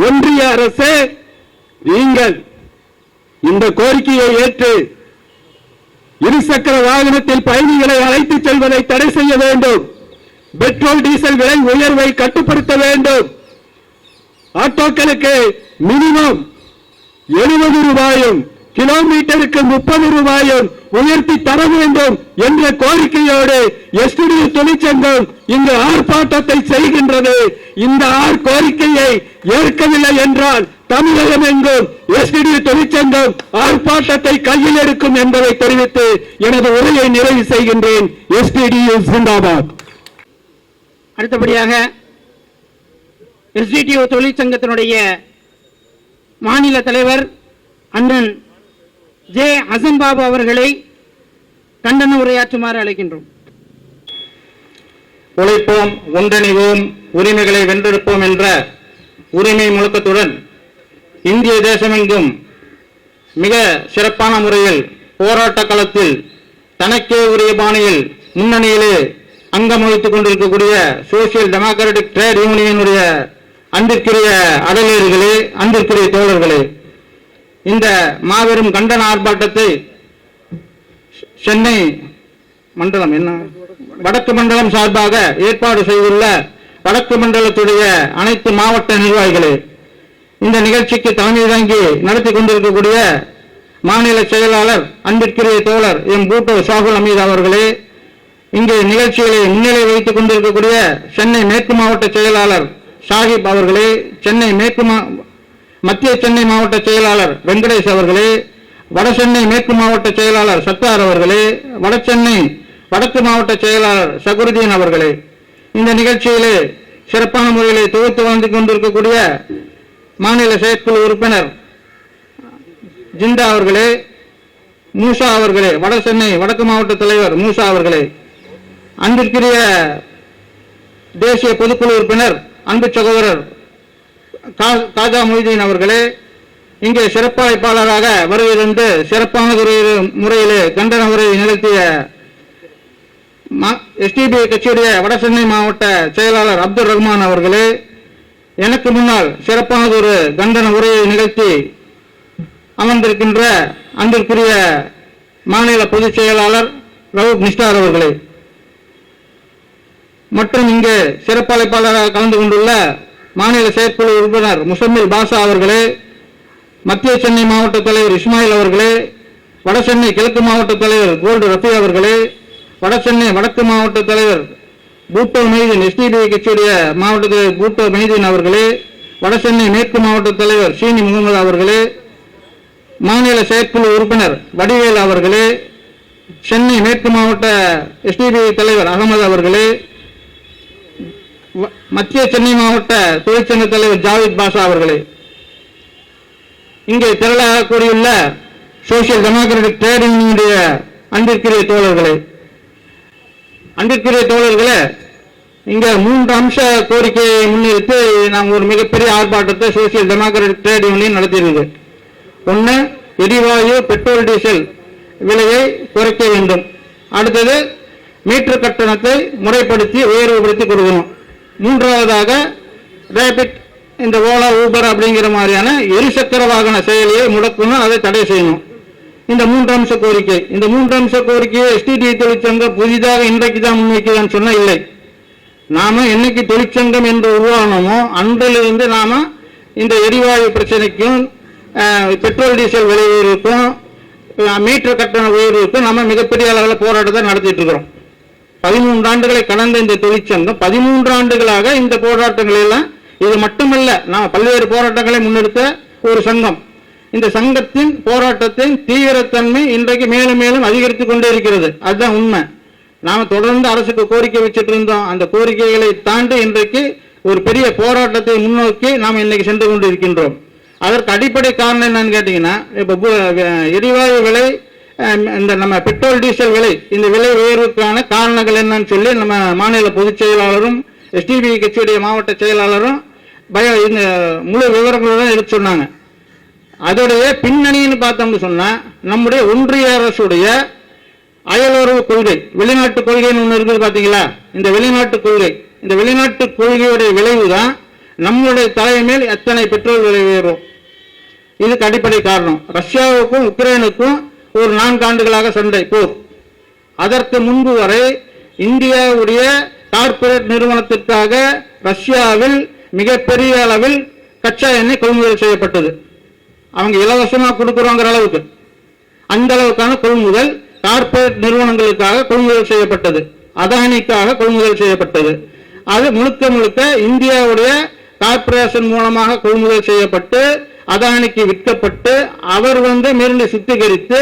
ஒன்றிய அரசு, நீங்கள் இந்த கோரிக்கையை ஏற்று இருசக்கர வாகனத்தில் பயணிகளை அழைத்து செல்வதை தடை செய்ய வேண்டும். பெட்ரோல் டீசல் விலை உயர்வை கட்டுப்படுத்த வேண்டும். ஆட்டோக்களுக்கு மினிமம் 70 ரூபாயும் கிலோமீட்டருக்கு 30 ரூபாயும் உயர்த்தி தர வேண்டும் என்ற கோரிக்கையோடு எஸ்டிடிஏ தொழிற்சங்கம் இங்கு ஆர்ப்பாட்டத்தை செய்கின்றது. இந்த கோரிக்கையை ஏற்கவில்லை என்றால் தமிழகம் எங்கும் எஸ்டிடிஏ தொழிற்சங்கம் ஆர்ப்பாட்டத்தை கையில் எடுக்கும் என்பதை தெரிவித்து எனது உரையை நிறைவு செய்கின்றேன். எஸ்டிடிஏ ஜிந்தாபாத். அடுத்தபடியாக எஸ்டிடிஓ தொழிற்சங்கத்தினுடைய மாநில தலைவர் அண்ணன் ஜே ஹசன் பாபு அவர்களை கண்டன உரையாற்றுமாறு அழைக்கின்றோம். உழைப்போம், ஒன்றிணைவோம், உரிமைகளை வென்றெடுப்போம் என்ற உரிமை முழக்கத்துடன் இந்திய தேசமெங்கும் மிக சிறப்பான முறையில் போராட்ட களத்தில் தனக்கே உரிய பாணியில் முன்னணியிலே அங்கம் வகித்துக் கொண்டிருக்கக்கூடிய சோசியல் டெமோக்ராட்டிக் ட்ரேட் யூனியனுடைய அன்பிற்குரிய அடலேர்களே, அன்பிற்குரிய தோழர்களே, இந்த மாபெரும் கண்டன ஆர்ப்பாட்டத்தை சென்னை மண்டலம் வடக்கு மண்டலம் சார்பாக ஏற்பாடு செய்துள்ள வடக்கு மண்டலத்துடைய அனைத்து மாவட்ட நிர்வாகிகளே, இந்த நிகழ்ச்சிக்கு தலைமை தாங்கி நடத்தி கொண்டிருக்கக்கூடிய மாநில செயலாளர் அன்பிற்குரிய தோழர் எம் பூட்டோ ஷாகுல் அமீத் அவர்களே, இங்கே நிகழ்ச்சிகளை முன்னிலை வைத்துக் கொண்டிருக்கக்கூடிய சென்னை மேற்கு மாவட்ட செயலாளர் சாஹிப் அவர்களே, சென்னை மத்திய சென்னை மாவட்ட செயலாளர் வெங்கடேஷ் அவர்களே, வடசென்னை மேற்கு மாவட்ட செயலாளர் சத்தார் அவர்களே, வடசென்னை வடக்கு மாவட்ட செயலாளர் சகுருதீன் அவர்களே, இந்த நிகழ்ச்சியிலே சிறப்பான முறையிலே தொகுத்து வாழ்ந்து கொண்டிருக்கக்கூடிய மாநில செயற்குழு உறுப்பினர் ஜிண்டா அவர்களே, மூசா அவர்களே, வடசென்னை வடக்கு மாவட்ட தலைவர் மூசா அவர்களே, அன்பிற்குரிய தேசிய பொதுக்குழு உறுப்பினர் அன்பு சகோதரர் காஜா மொய்தீன் அவர்களே, இங்கே சிறப்பு அழைப்பாளராக வருவதிலிருந்து சிறப்பான முறையிலே கண்டன உரையை நிகழ்த்திய எஸ்டிபிஐ கட்சியுடைய வடசென்னை மாவட்ட செயலாளர் அப்துல் ரஹ்மான் அவர்களே, எனக்கு முன்னால் சிறப்பான ஒரு கண்டன உரையை நிகழ்த்தி அமர்ந்திருக்கின்ற அன்பிற்குரிய மாநில பொதுச் செயலாளர் ரவுப் நிஸ்டார் அவர்களே, மற்றும் இங்கு சிறப்பு அழைப்பாளராக கலந்து கொண்டுள்ள மாநில செயற்குழு உறுப்பினர் முசம்மில் பாஷா அவர்களே, மத்திய சென்னை மாவட்ட தலைவர் இஸ்மாயில் அவர்களே, வடசென்னை கிழக்கு மாவட்ட தலைவர் கோல்டு ரஃபி அவர்களே, வடசென்னை வடக்கு மாவட்ட தலைவர் பூட்டோ மெய்தீன் எஸ்டிபிஐ கட்சியுடைய மாவட்ட தலைவர் பூட்டோ மெய்தீன் அவர்களே, வடசென்னை மேற்கு மாவட்ட தலைவர் சீனி முகமது அவர்களே, மாநில செயற்குழு உறுப்பினர் வடிவேல் அவர்களே, சென்னை மேற்கு மாவட்ட எஸ்டிபிஐ தலைவர் அகமது அவர்களே, மத்திய சென்னை மாவட்ட தொழிற்சங்க தலைவர் ஜாவித் பாஷா அவர்களே, இங்கே திரளாக கூறியுள்ள சோசியல் டெமோக்ராட்டிக் ட்ரேட் யூனியனுடைய அன்பிற்குரிய தோழர்களே, இங்க 3 அம்ச கோரிக்கையை முன்னிறுத்தி நாம் ஒரு மிகப்பெரிய ஆர்ப்பாட்டத்தை சோசியல் டெமோக்ராட்டிக் ட்ரேட் யூனியன் நடத்தியிருக்கு. 1, எரிவாயு பெட்ரோல் டீசல் விலையை குறைக்க வேண்டும். அடுத்தது மீட்டர் கட்டணத்தை முறைப்படுத்தி உயர்வுபடுத்தி கொடுக்கணும். 3வதாக ரேபிட், இந்த ஓலா ஊபர் அப்படிங்கிற மாதிரியான எரிசக்கர வாகன செயலியை முடக்கணும், அதை தடை செய்யணும். இந்த 3 அம்ச கோரிக்கை. இந்த 3 அம்ச கோரிக்கையை எஸ்டிடிஐ தொழிற்சங்கம் புதிதாக இன்றைக்கு தான் முன்வைக்கிறான்னு சொன்னா இல்லை. நாம என்னைக்கு தொழிற்சங்கம் என்று உருவானமோ அன்றிலிருந்து நாம இந்த எரிவாயு பிரச்சனைக்கும் பெட்ரோல் டீசல் விலை உயர்வுக்கும் மீட்டர் கட்டண உயர்வுக்கும் நம்ம மிகப்பெரிய அளவில் போராட்டத்தை நடத்திட்டு இருக்கிறோம். 13 ஆண்டுகளை கடந்த இந்த தொழிற்சங்கம் 13 ஆண்டுகளாக இந்த போராட்டங்கள் எல்லாம், இது மட்டுமல்ல, நாம் பல்வேறு போராட்டங்களை முன்னெடுத்த ஒரு சங்கம். இந்த சங்கத்தின் போராட்டத்தின் தீவிரத்தன்மை இன்றைக்கு மேலும் மேலும் அதிகரித்துக் கொண்டே இருக்கிறது. அதுதான் உண்மை. நாம தொடர்ந்து அரசுக்கு கோரிக்கை வச்சுட்டு இருந்தோம். அந்த கோரிக்கைகளை தாண்டி இன்றைக்கு ஒரு பெரிய போராட்டத்தை முன்னோக்கி நாம் இன்னைக்கு சென்று கொண்டு இருக்கின்றோம். அதற்கு அடிப்படை காரணம் என்னன்னு கேட்டீங்கன்னா, இப்ப எரிவாயு விலை, இந்த நம்ம பெட்ரோல் டீசல் விலை, இந்த விலை உயர்வுக்கான காரணங்கள் என்னன்னு சொல்லி நம்ம மாநில பொதுச் செயலாளரும் எஸ்டிபிஐ கட்சியுடைய மாவட்ட செயலாளரும் இந்த முழு விவரங்களுடன் எடுத்து சொன்னாங்க. அதோடைய பின்னணின்னு பார்த்தோம்னு சொன்னா நம்முடைய ஒன்றிய அரசுடைய அயலுறவு கொள்கை, வெளிநாட்டு கொள்கைன்னு ஒன்று இருக்குது பாத்தீங்களா. இந்த வெளிநாட்டு கொள்கையுடைய விளைவுதான் நம்முடைய தலைமையில் எத்தனை பெட்ரோல் விலை உயரும். இதுக்கு அடிப்படை காரணம் ரஷ்யாவுக்கும் உக்ரைனுக்கும் ஒரு 4 ஆண்டுகளாக சண்டை போர். அதற்கு முன்பு வரை இந்தியாவுடைய கார்ப்பரேட் நிறுவனத்திற்காக ரஷ்யாவில் மிகப்பெரிய அளவில் கச்சா எண்ணெய் கொள்முதல் செய்யப்பட்டது. அவங்க இலவசமா கொடுக்குறோங்கிற அளவுக்கு அந்த அளவுக்கான கொள்முதல் கார்ப்பரேட் நிறுவனங்களுக்காக கொள்முதல் செய்யப்பட்டது, அதானிக்காக கொள்முதல் செய்யப்பட்டது. அது முழுக்க முழுக்க இந்தியாவுடைய கார்ப்பரேஷன் மூலமாக கொள்முதல் செய்யப்பட்டு அதானிக்கு விற்கப்பட்டு அவர் மீண்டும் சுத்திகரித்து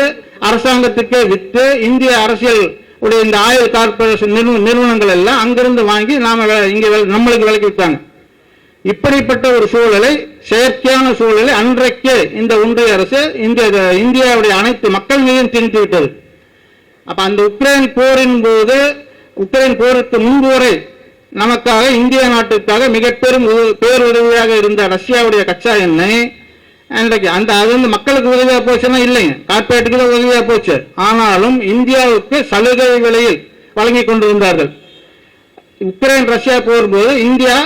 அரசாங்கத்துக்கே விற்று இந்திய அரசியல் உடைய இந்த ஆயில் கார்ப்பரேஷன் நிறுவனங்கள் எல்லாம் அங்கிருந்து வாங்கி நம்மளுக்கு விலைக்கு விற்றாங்க. இப்படிப்பட்ட ஒரு சூழலை, செயற்கையான சூழலை அன்றைக்கு இந்த ஒன்றிய அரசு இந்தியாவுடைய அனைத்து மக்கள் மீதும் திணித்து விட்டது. அப்ப அந்த உக்ரைன் போருக்கு முன்பு வரை நமக்காக இந்திய நாட்டுக்காக மிக பெரும் பேருதவியாக இருந்த ரஷ்யாவுடைய கச்சா எண்ணெய் இன்றைக்கு அது மக்களுக்கு உதவியா போச்சுன்னா இல்லைங்க, கார்பரேட்டுக்கு தான் உதவியா போச்சு. ஆனாலும் இந்தியாவுக்கு சலுகை விலையில் வழங்கி கொண்டிருந்தார்கள். உக்ரைன் ரஷ்யா போகும்போது இந்தியா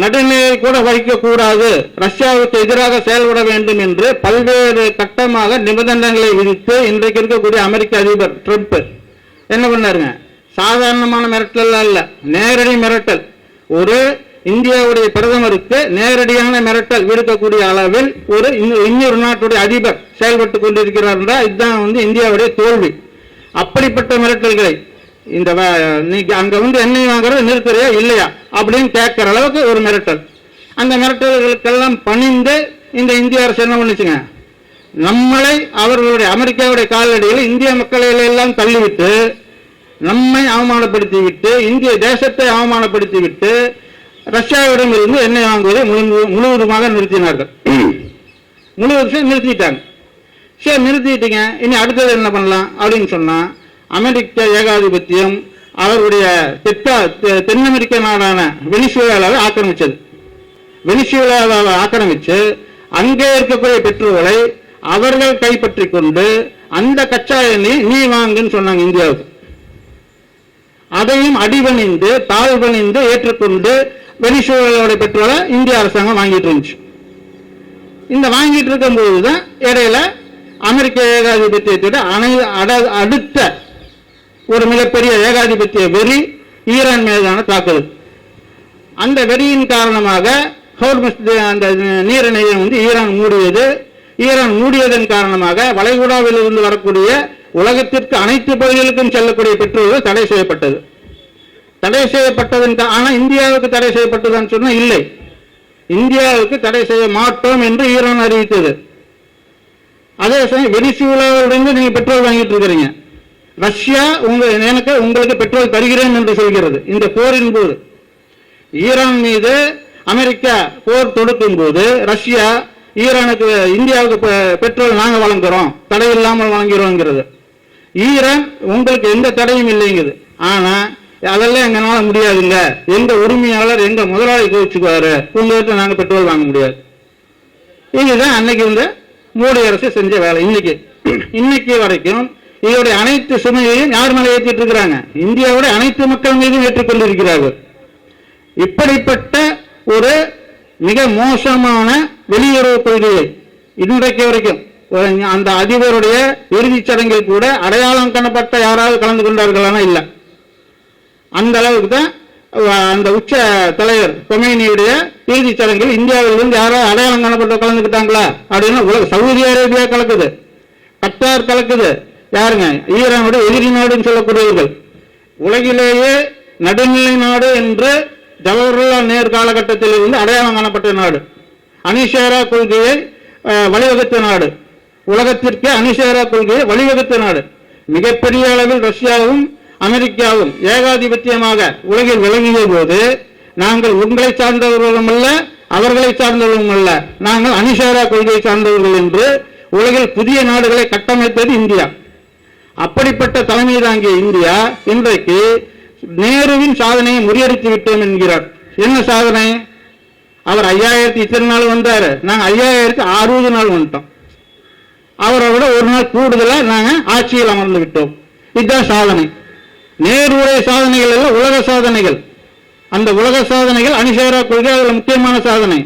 நடுநிலையை கூட வகிக்கக்கூடாது, ரஷ்யாவுக்கு எதிராக செயல்பட வேண்டும் என்று பல்வேறு கட்டமாக நிபந்தனைகளை விதித்து இன்றைக்கு இருக்கக்கூடிய அமெரிக்க அதிபர் ட்ரம்ப் என்ன பண்ணாருங்க, சாதாரணமான மிரட்டல் அல்ல, நேரடி மிரட்டல். ஒரு இந்தியாவுடைய பிரதமருக்கு நேரடியான மிரட்டல் விடுக்கக்கூடிய அளவில் இன்னொரு நாட்டுடைய அதிபர் செயல்பட்டு கொண்டிருக்கிறார் என்றால் இதுதான் இந்தியாவுடைய தோல்வி. அப்படிப்பட்ட மிரட்டல்களை அங்க எண்ணெய் வாங்குறது நிறுத்துறியா இல்லையா அப்படின்னு கேட்கிற அளவுக்கு ஒரு மிரட்டல். அந்த மிரட்டல்களுக்கெல்லாம் பணிந்து இந்த இந்திய அரசு என்ன பண்ணுச்சுங்க, நம்மளை அவர்களுடைய அமெரிக்காவுடைய காலடியில் இந்திய மக்களை எல்லாம் தள்ளிவிட்டு நம்மை அவமானப்படுத்தி விட்டு இந்திய தேசத்தை அவமானப்படுத்தி விட்டு ரஷ்யாவிடம் இருந்து எண்ணெய் வாங்குவதை முழுவதுமாக நிறுத்தினார்கள். முழுவதும் நிறுத்திட்டாங்க. சரி, நிறுத்திட்டீங்க, இனி அடுத்தது என்ன பண்ணலாம் அப்படின்னு சொன்னா அமெரிக்க ஏகாதிபத்தியம் அவருடைய தென் அமெரிக்க நாடான வெனிசுவேலாவை ஆக்கிரமிச்சது. வெனிசுவேலாவை ஆக்கிரமிச்சு அங்கே இருக்கக்கூடிய பெட்ரோலை அவர்கள் கைப்பற்றி கொண்டு அந்த கச்சா எண்ணெய் நீ வாங்குன்னு சொன்னாங்க இந்தியாவுக்கு. அதையும் அடிபணிந்து தாழ்வணிந்து ஏற்றுக்கொண்டு வெனிசுவேலாவுடைய பெட்ரோலை இந்திய அரசாங்கம் வாங்கிட்டு இருந்துச்சு. இந்த வாங்கிட்டு இருக்கும் போதுதான் இடையில அமெரிக்க ஏகாதிபத்தியத்தோட அடுத்த ஒரு மிகப்பெரிய ஏகாதிபத்திய வெறி ஈரான் மீதான தாக்குதல். அந்த வெறியின் காரணமாக அந்த நீரிணையை ஈரான் மூடியது. ஈரான் மூடியதன் காரணமாக வளைகுடாவில் இருந்து வரக்கூடிய உலகத்திற்கு அனைத்து பகுதிகளுக்கும் செல்லக்கூடிய பெட்ரோல்கள் தடை செய்யப்பட்டது. தடை செய்யப்பட்டதன் ஆனா இந்தியாவுக்கு தடை செய்யப்பட்டதுன்னு சொன்னா இல்லை, இந்தியாவுக்கு தடை செய்ய மாட்டோம் என்று ஈரான் அறிவித்தது. அதே சமயம் வெனிசுவேலாவிலிருந்து நீங்க பெட்ரோல் வாங்கிட்டு இருக்கிறீங்க, ரஷ்யா உங்களுக்கு பெட்ரோல் தருகிறேன் என்று சொல்கிறது. இந்த போரின் போது ஈரான் மீது அமெரிக்கா போர் தொடுக்கும் போது ரஷ்யா ஈரானுக்கு இந்தியாவுக்கு பெட்ரோல் நாங்க வழங்குறோம், தடை இல்லாமல் வழங்குகிறோங்கிறது. ஈரான் உங்களுக்கு எந்த தடையும் இல்லைங்குது. ஆனா அதெல்லாம் எங்களால முடியாதுங்க, எங்க உரிமையாளர் எங்க முதலாளி கோவிச்சுக்குவாரு, உங்ககிட்ட நாங்க பெட்ரோல் வாங்க முடியாது. இதுதான் அன்னைக்கு மோடி அரசு செஞ்ச வேலை. இன்னைக்கு வரைக்கும் இதோடைய அனைத்து சுமையையும் யார் மேலே ஏற்றிட்டு இருக்கிறாங்க, இந்தியாவுடைய அனைத்து மக்கள் மீதும் ஏற்றுக்கொண்டிருக்கிறார்கள். இப்படிப்பட்ட ஒரு மிக மோசமான வெளியுறவு கொள்கையை இன்றைக்கு வரைக்கும் அந்த அதிபருடைய இறுதிச் சடங்கில் கூட அடையாளம் காணப்பட்ட யாராவது கலந்து கொண்டார்களானா இல்ல. அந்த அளவுக்கு தான் அந்த உச்ச தலைவர் கொமேனியுடைய இறுதிச் சடங்கில் இந்தியாவிலிருந்து யாராவது அடையாளம் காணப்பட்ட கலந்துக்கிட்டாங்களா அப்படின்னா உலக சவுதி அரேபியா கலக்குது, கத்தார் கலக்குது, யாருங்க ஈரானுடைய எதிரி நாடுன்னு சொல்லக்கூடியவர்கள். உலகிலேயே நடுநிலை நாடு என்று ஜவஹர்லால் நேரு காலகட்டத்தில் இருந்து அடையாளம் காணப்பட்ட நாடு, அணிஷேரா கொள்கையை வழிவகுத்த நாடு, உலகத்திற்கு அணிஷேரா கொள்கையை வழிவகுத்த நாடு. மிகப்பெரிய அளவில் ரஷ்யாவும் அமெரிக்காவும் ஏகாதிபத்தியமாக உலகில் விளங்கிய போது நாங்கள் உங்களை சார்ந்தவர்களும் அல்ல அவர்களை சார்ந்தவர்களும் அல்ல, நாங்கள் அணிஷேரா கொள்கையை சார்ந்தவர்கள் என்று உலகில் புதிய நாடுகளை கட்டமைத்தது இந்தியா. அப்படிப்பட்ட தலைமை தாங்கிய இந்தியா இன்றைக்கு நேருவின் சாதனையை முறியடித்து விட்டோம் என்கிறார். என்ன சாதனை? அவர் 5000 இத்தனை நாள் வந்தாரு, நாங்க 5060 நாள் வந்துட்டோம். அவரை விட ஒரு நாள் கூடுதலா நாங்க ஆட்சியில் அமர்ந்து விட்டோம். இதுதான் சாதனை. நேருடைய சாதனைகள் எல்லாம் உலக சாதனைகள். அந்த உலக சாதனைகள் அணிசேரா கொள்கை அதில் முக்கியமான சாதனை.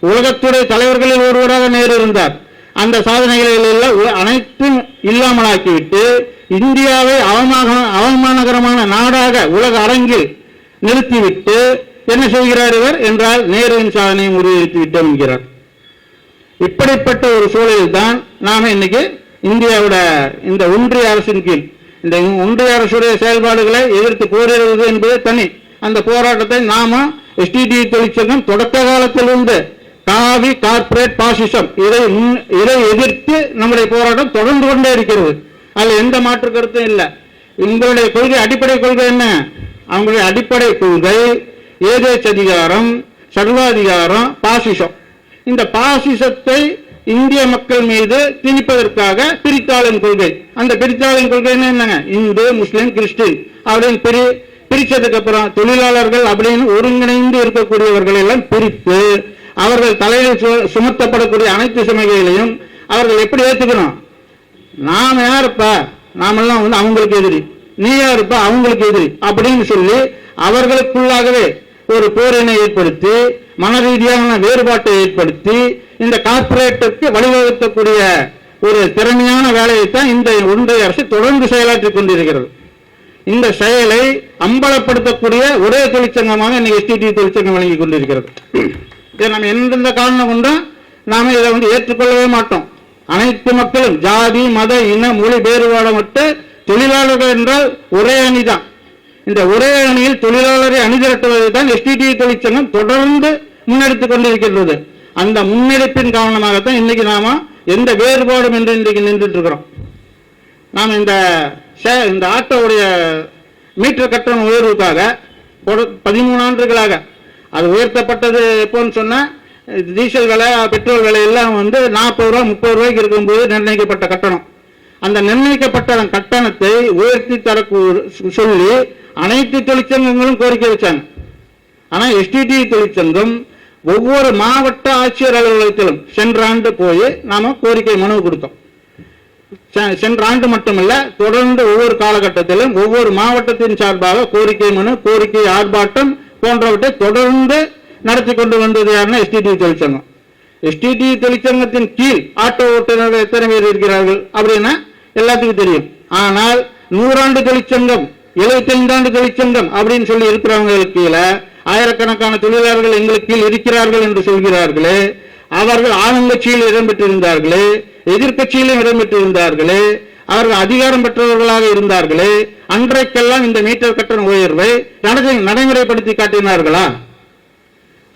உலகத்துடைய தலைவர்களில் ஒருவராக நேரு இருந்தார். அந்த சாதனைகளில் எல்லாம் அனைத்தும் இல்லாமலாக்கிவிட்டு இந்தியாவை அவமானகரமான நாடாக உலக அரங்கில் நிறுத்திவிட்டு என்ன செய்கிறார் இவர் என்றால் நேருவின் சாதனையை முறியடித்து விட்டோம் என்கிறார். இப்படிப்பட்ட ஒரு சூழலில் தான் நாம இன்னைக்கு இந்தியாவோட இந்த ஒன்றிய அரசின் கீழ் இந்த ஒன்றிய அரசுடைய செயல்பாடுகளை எதிர்த்து போரிடுவது என்பது தனி. அந்த போராட்டத்தை நாம எஸ்டிடி தொழிற்சங்கம் தொடக்க காலத்திலிருந்து காவி கார்ப்பரேட் பாசிசம் இதை எதிர்த்து நம்முடைய போராட்டம் தொடர்ந்து கொண்டே இருக்கிறது. அதுல எந்த மாற்று கருத்தும் இல்லை. உங்களுடைய கொள்கை அடிப்படை கொள்கை என்ன? அவங்களுடைய அடிப்படை கொள்கை ஏதேச்சதிகாரம், சர்வாதிகாரம், பாசிசம். இந்த பாசிசத்தை இந்திய மக்கள் மீது திணிப்பதற்காக பிரித்தாளின் கொள்கை. அந்த பிரித்தாளின் கொள்கை என்னங்க? இந்து, முஸ்லிம், கிறிஸ்டின் அப்படின்னு பிரிச்சதுக்கு அப்புறம் தொழிலாளர்கள் அப்படின்னு ஒருங்கிணைந்து இருக்கக்கூடியவர்கள் எல்லாம் பிரித்து அவர்கள் தலையில் சுமத்தப்படக்கூடிய அனைத்து சுமைகளையும் அவர்கள் எப்படி ஏற்றுக்கணும்? நாம யாருப்பா, நாமெல்லாம் வந்து அவங்களுக்கு எதிரி, நீ யாருப்பா அவங்களுக்கு எதிரி அப்படின்னு சொல்லி அவர்களுக்குள்ளாகவே ஒரு போரினை ஏற்படுத்தி மன ரீதியான வேறுபாட்டை ஏற்படுத்தி இந்த கார்ப்பரேட்டுக்கு வழிவகுக்கக்கூடிய ஒரு திறமையான வேலையைத்தான் இந்த ஒன்றிய அரசு தொடர்ந்து செயலாற்றிக் கொண்டிருக்கிறது. இந்த செயலை அம்பலப்படுத்தக்கூடிய ஒரே தொழிற்சங்கமாக இன்னைக்கு எஸ்டிடி தொழிற்சங்கம் வழங்கி கொண்டிருக்கிறது. இதை நம்ம எந்தெந்த காரணம் கொண்டும் நாம இதை வந்து ஏற்றுக்கொள்ளவே மாட்டோம். அனைத்து மக்களும் ஜாதி, மத, இன, மொழி வேறுபாடமற்ற தொழிலாளர்கள் என்றால் ஒரே அணிதான். இந்த ஒரே அணியில் தொழிலாளரை அணிதிரட்டுவதை தான் எஸ்டிடி தொழிற்சங்கம் தொடர்ந்து முன்னெடுத்துக் கொண்டிருக்கின்றது. அந்த முன்னெடுப்பின் காரணமாகத்தான் இன்னைக்கு நாம எந்த வேறுபாடும் என்று இன்றைக்கு நின்றுட்டு இருக்கிறோம். நாம் இந்த ஆட்டோவுடைய மீட்டர் கட்டணம் உயர்வுக்காக 13 ஆண்டுகளாக அது உயர்த்தப்பட்டது எப்போன்னு சொன்னா டீசல் விலை, பெட்ரோல் விலை எல்லாம் வந்து 40 ரூபா 30 ரூபாய்க்கு இருக்கும்போது நிர்ணயிக்கப்பட்ட கட்டணம். அந்த நிர்ணயிக்கப்பட்ட கட்டணத்தை உயர்த்தி தர சொல்லி அனைத்து தொழிற்சங்கங்களும் கோரிக்கை வச்சாங்க. ஆனா எஸ்டிடி தொழிற்சங்கம் ஒவ்வொரு மாவட்ட ஆட்சியர் அலுவலகத்திலும் சென்ற ஆண்டு போய் நாம கோரிக்கை மனு கொடுத்தோம். சென்ற ஆண்டு மட்டுமல்ல, தொடர்ந்து ஒவ்வொரு காலகட்டத்திலும் ஒவ்வொரு மாவட்டத்தின் சார்பாக கோரிக்கை மனு, கோரிக்கை ஆர்ப்பாட்டம் போன்றவற்றை தொடர்ந்து நடத்தி கொண்டு வந்தது யாருன்னா எஸ்டிடி தொழிற்சங்கம். எஸ்டிடி தொழிற்சங்கத்தின் கீழ் ஆட்டோ ஓட்டுநர்கள் எத்தனை பேர் இருக்கிறார்கள் அப்படின்னா எல்லாத்துக்கும் தெரியும். ஆனால் 100 ஆண்டு தொழிற்சங்கம், 75 ஆண்டு தொழிற்சங்கம் அப்படின்னு சொல்லி இருக்கிறவங்களுக்கு கீழே ஆயிரக்கணக்கான தொழிலாளர்கள் எங்களுக்கு கீழ் இருக்கிறார்கள் என்று சொல்கிறார்களே, அவர்கள் ஆளுங்கட்சியில் இடம்பெற்றிருந்தார்களே, எதிர்கட்சியிலும் இடம்பெற்றிருந்தார்களே, அவர்கள் அதிகாரம் பெற்றவர்களாக இருந்தார்களே, அன்றைக்கெல்லாம் இந்த மீட்டர் கட்டண உயர்வை நடைமுறைப்படுத்தி காட்டினார்களா?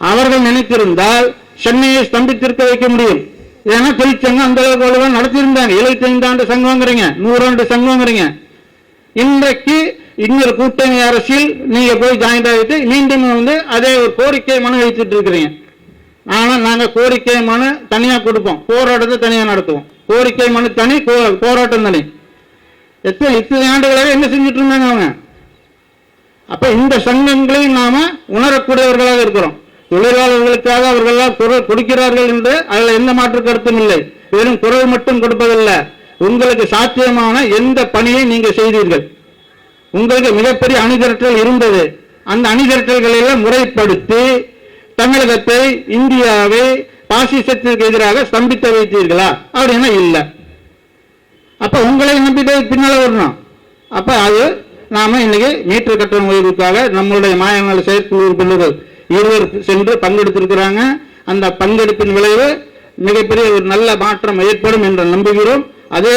அவர்கள் நினைத்திருந்தால் சென்னையை ஸ்தம்பித்திருக்க வைக்க முடியும். ஏன்னா தொழிற்சங்கம் அந்த அளவுக்கு நடத்தியிருந்தாங்க. 75 ஆண்டு சங்கம்ங்கிறீங்க, 100 ஆண்டு சங்கம்ங்கிறீங்க. இன்றைக்கு இன்னொரு கூட்டணி அரசியல் நீங்க போய் ஜாயின் ஆகிட்டு மீண்டும் வந்து அதே ஒரு கோரிக்கை மனு வைத்துட்டு இருக்கிறீங்க. ஆனா நாங்க கோரிக்கை மனு தனியா கொடுப்போம், போராட்டத்தை தனியா நடத்துவோம். கோரிக்கை மனு தனி, போராட்டம் தனி. இத்தனை ஆண்டுகளாக என்ன செஞ்சுட்டு இருந்தாங்க அவங்க? அப்ப இந்த சங்கங்களையும் நாம உணரக்கூடியவர்களாக இருக்கிறோம். தொழிலாளர்களுக்காக அவர்கள் குரல் கொடுக்கிறார்கள் என்று அதில் எந்த மாற்று கருத்தும் இல்லை. வெறும் குரல் மட்டும் கொடுப்பதில்லை, உங்களுக்கு சாத்தியமான எந்த பணியை நீங்க செய்தீர்கள், உங்களுக்கு மிகப்பெரிய அணிதிரட்டல் இருந்தது, அந்த அணிதிரட்டல்களை எல்லாம் முறைப்படுத்தி தமிழகத்தை, இந்தியாவை பாசிசத்திற்கு எதிராக ஸ்தம்பித்த வைத்தீர்களா அப்படின்னா இல்லை. அப்ப உங்களை நம்பிட்டு பின்னால வரணும். அப்ப அது நாம இன்னைக்கு மீட்டர் கட்டண உயர்வுக்காக நம்மளுடைய மாநில செயற்குழு உறுப்பினர்கள் 20 சென்று பங்கெடுத்திருக்கிறாங்க. அந்த பங்கெடுப்பின் விளைவு மிகப்பெரிய ஒரு நல்ல மாற்றம் ஏற்படும் என்று நம்புகிறோம். அதே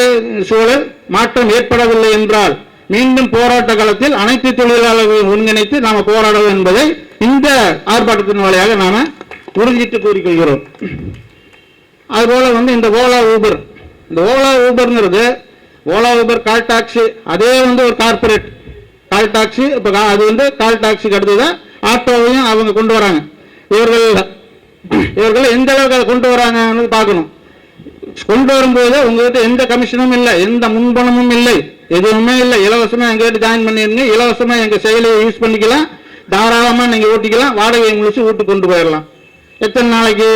சூழல் மாற்றம் ஏற்படவில்லை என்றால் மீண்டும் போராட்ட காலத்தில் அனைத்து தொழிலாளர்களையும் ஒருங்கிணைத்து நாம போராடுவோம் என்பதை இந்த ஆர்ப்பாட்டத்தின் வழியாக நாம உறுதிட்டு கூறிக்கொள்கிறோம். அதுபோல வந்து இந்த ஓலா ஊபர்ங்கிறது ஓலா ஊபர் கால் டாக்ஸி, அதே வந்து ஒரு கார்பரேட் கால் டாக்ஸி. இப்ப அது வந்து கால் டாக்ஸிக்கு அடுத்ததான் ஆட்டோவையும் அவங்க கொண்டு வராங்க. இவர்கள் எந்த அளவுக்கு அதை கொண்டு வராங்க பார்க்கணும். கொண்டு வரும்போது உங்ககிட்ட எந்த கமிஷனும் இல்லை, எந்த முன்பணமும் இல்லை, எதுவுமே இல்லை. இலவசமா எங்கிட்ட ஜாயின் பண்ணிருங்க, இலவசமா எங்க செயலியை யூஸ் பண்ணிக்கலாம், தாராளமா நீங்க ஓட்டிக்கலாம், வாடகையை முடிச்சு வீட்டுக்கு கொண்டு போயிடலாம். எத்தனை நாளைக்கு?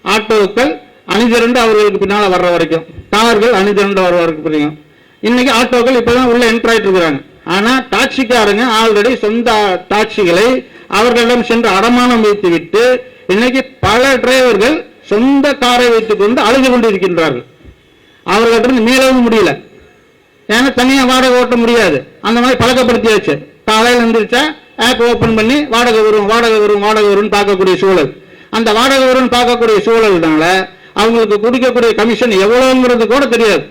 ஆட்டோக்கள் அணிதிரண்டு அவர்களுக்கு பின்னால வர்ற வரைக்கும். கார்கள் அணிதிரண்டு வருவாருக்கு புரியும். இன்னைக்கு ஆட்டோக்கள் இப்பதான் உள்ள என்டர் ஆயிட்டு இருக்கிறாங்க. ஆனா டாக்ஸிக்காரங்க ஆல்ரெடி சொந்த டாக்ஸிகளை அவர்களிடம் சென்று அடமானம் வைத்து விட்டு இன்னைக்கு பல டிரைவர்கள் சொந்த காரை வைத்துக் கொண்டு அழுது கொண்டிருக்கின்றார்கள். அவர்களிடம் மீளவும் முடியல. ஏன்னா தனியா வாடகை ஓட்ட முடியாது. அந்த மாதிரி பழக்கப்படுத்தியாச்சு. காலையில் வந்துருச்சா ஆப் ஓபன் பண்ணி வாடகை வரும் வாடகை வரும் வாடகை வரும்னு பார்க்கக்கூடிய சூழல். அந்த வாடகை வரும்னு பார்க்கக்கூடிய சூழல்னால அவங்களுக்கு கொடுக்கக்கூடிய கமிஷன் எவ்வளவுங்கிறது கூட தெரியாது,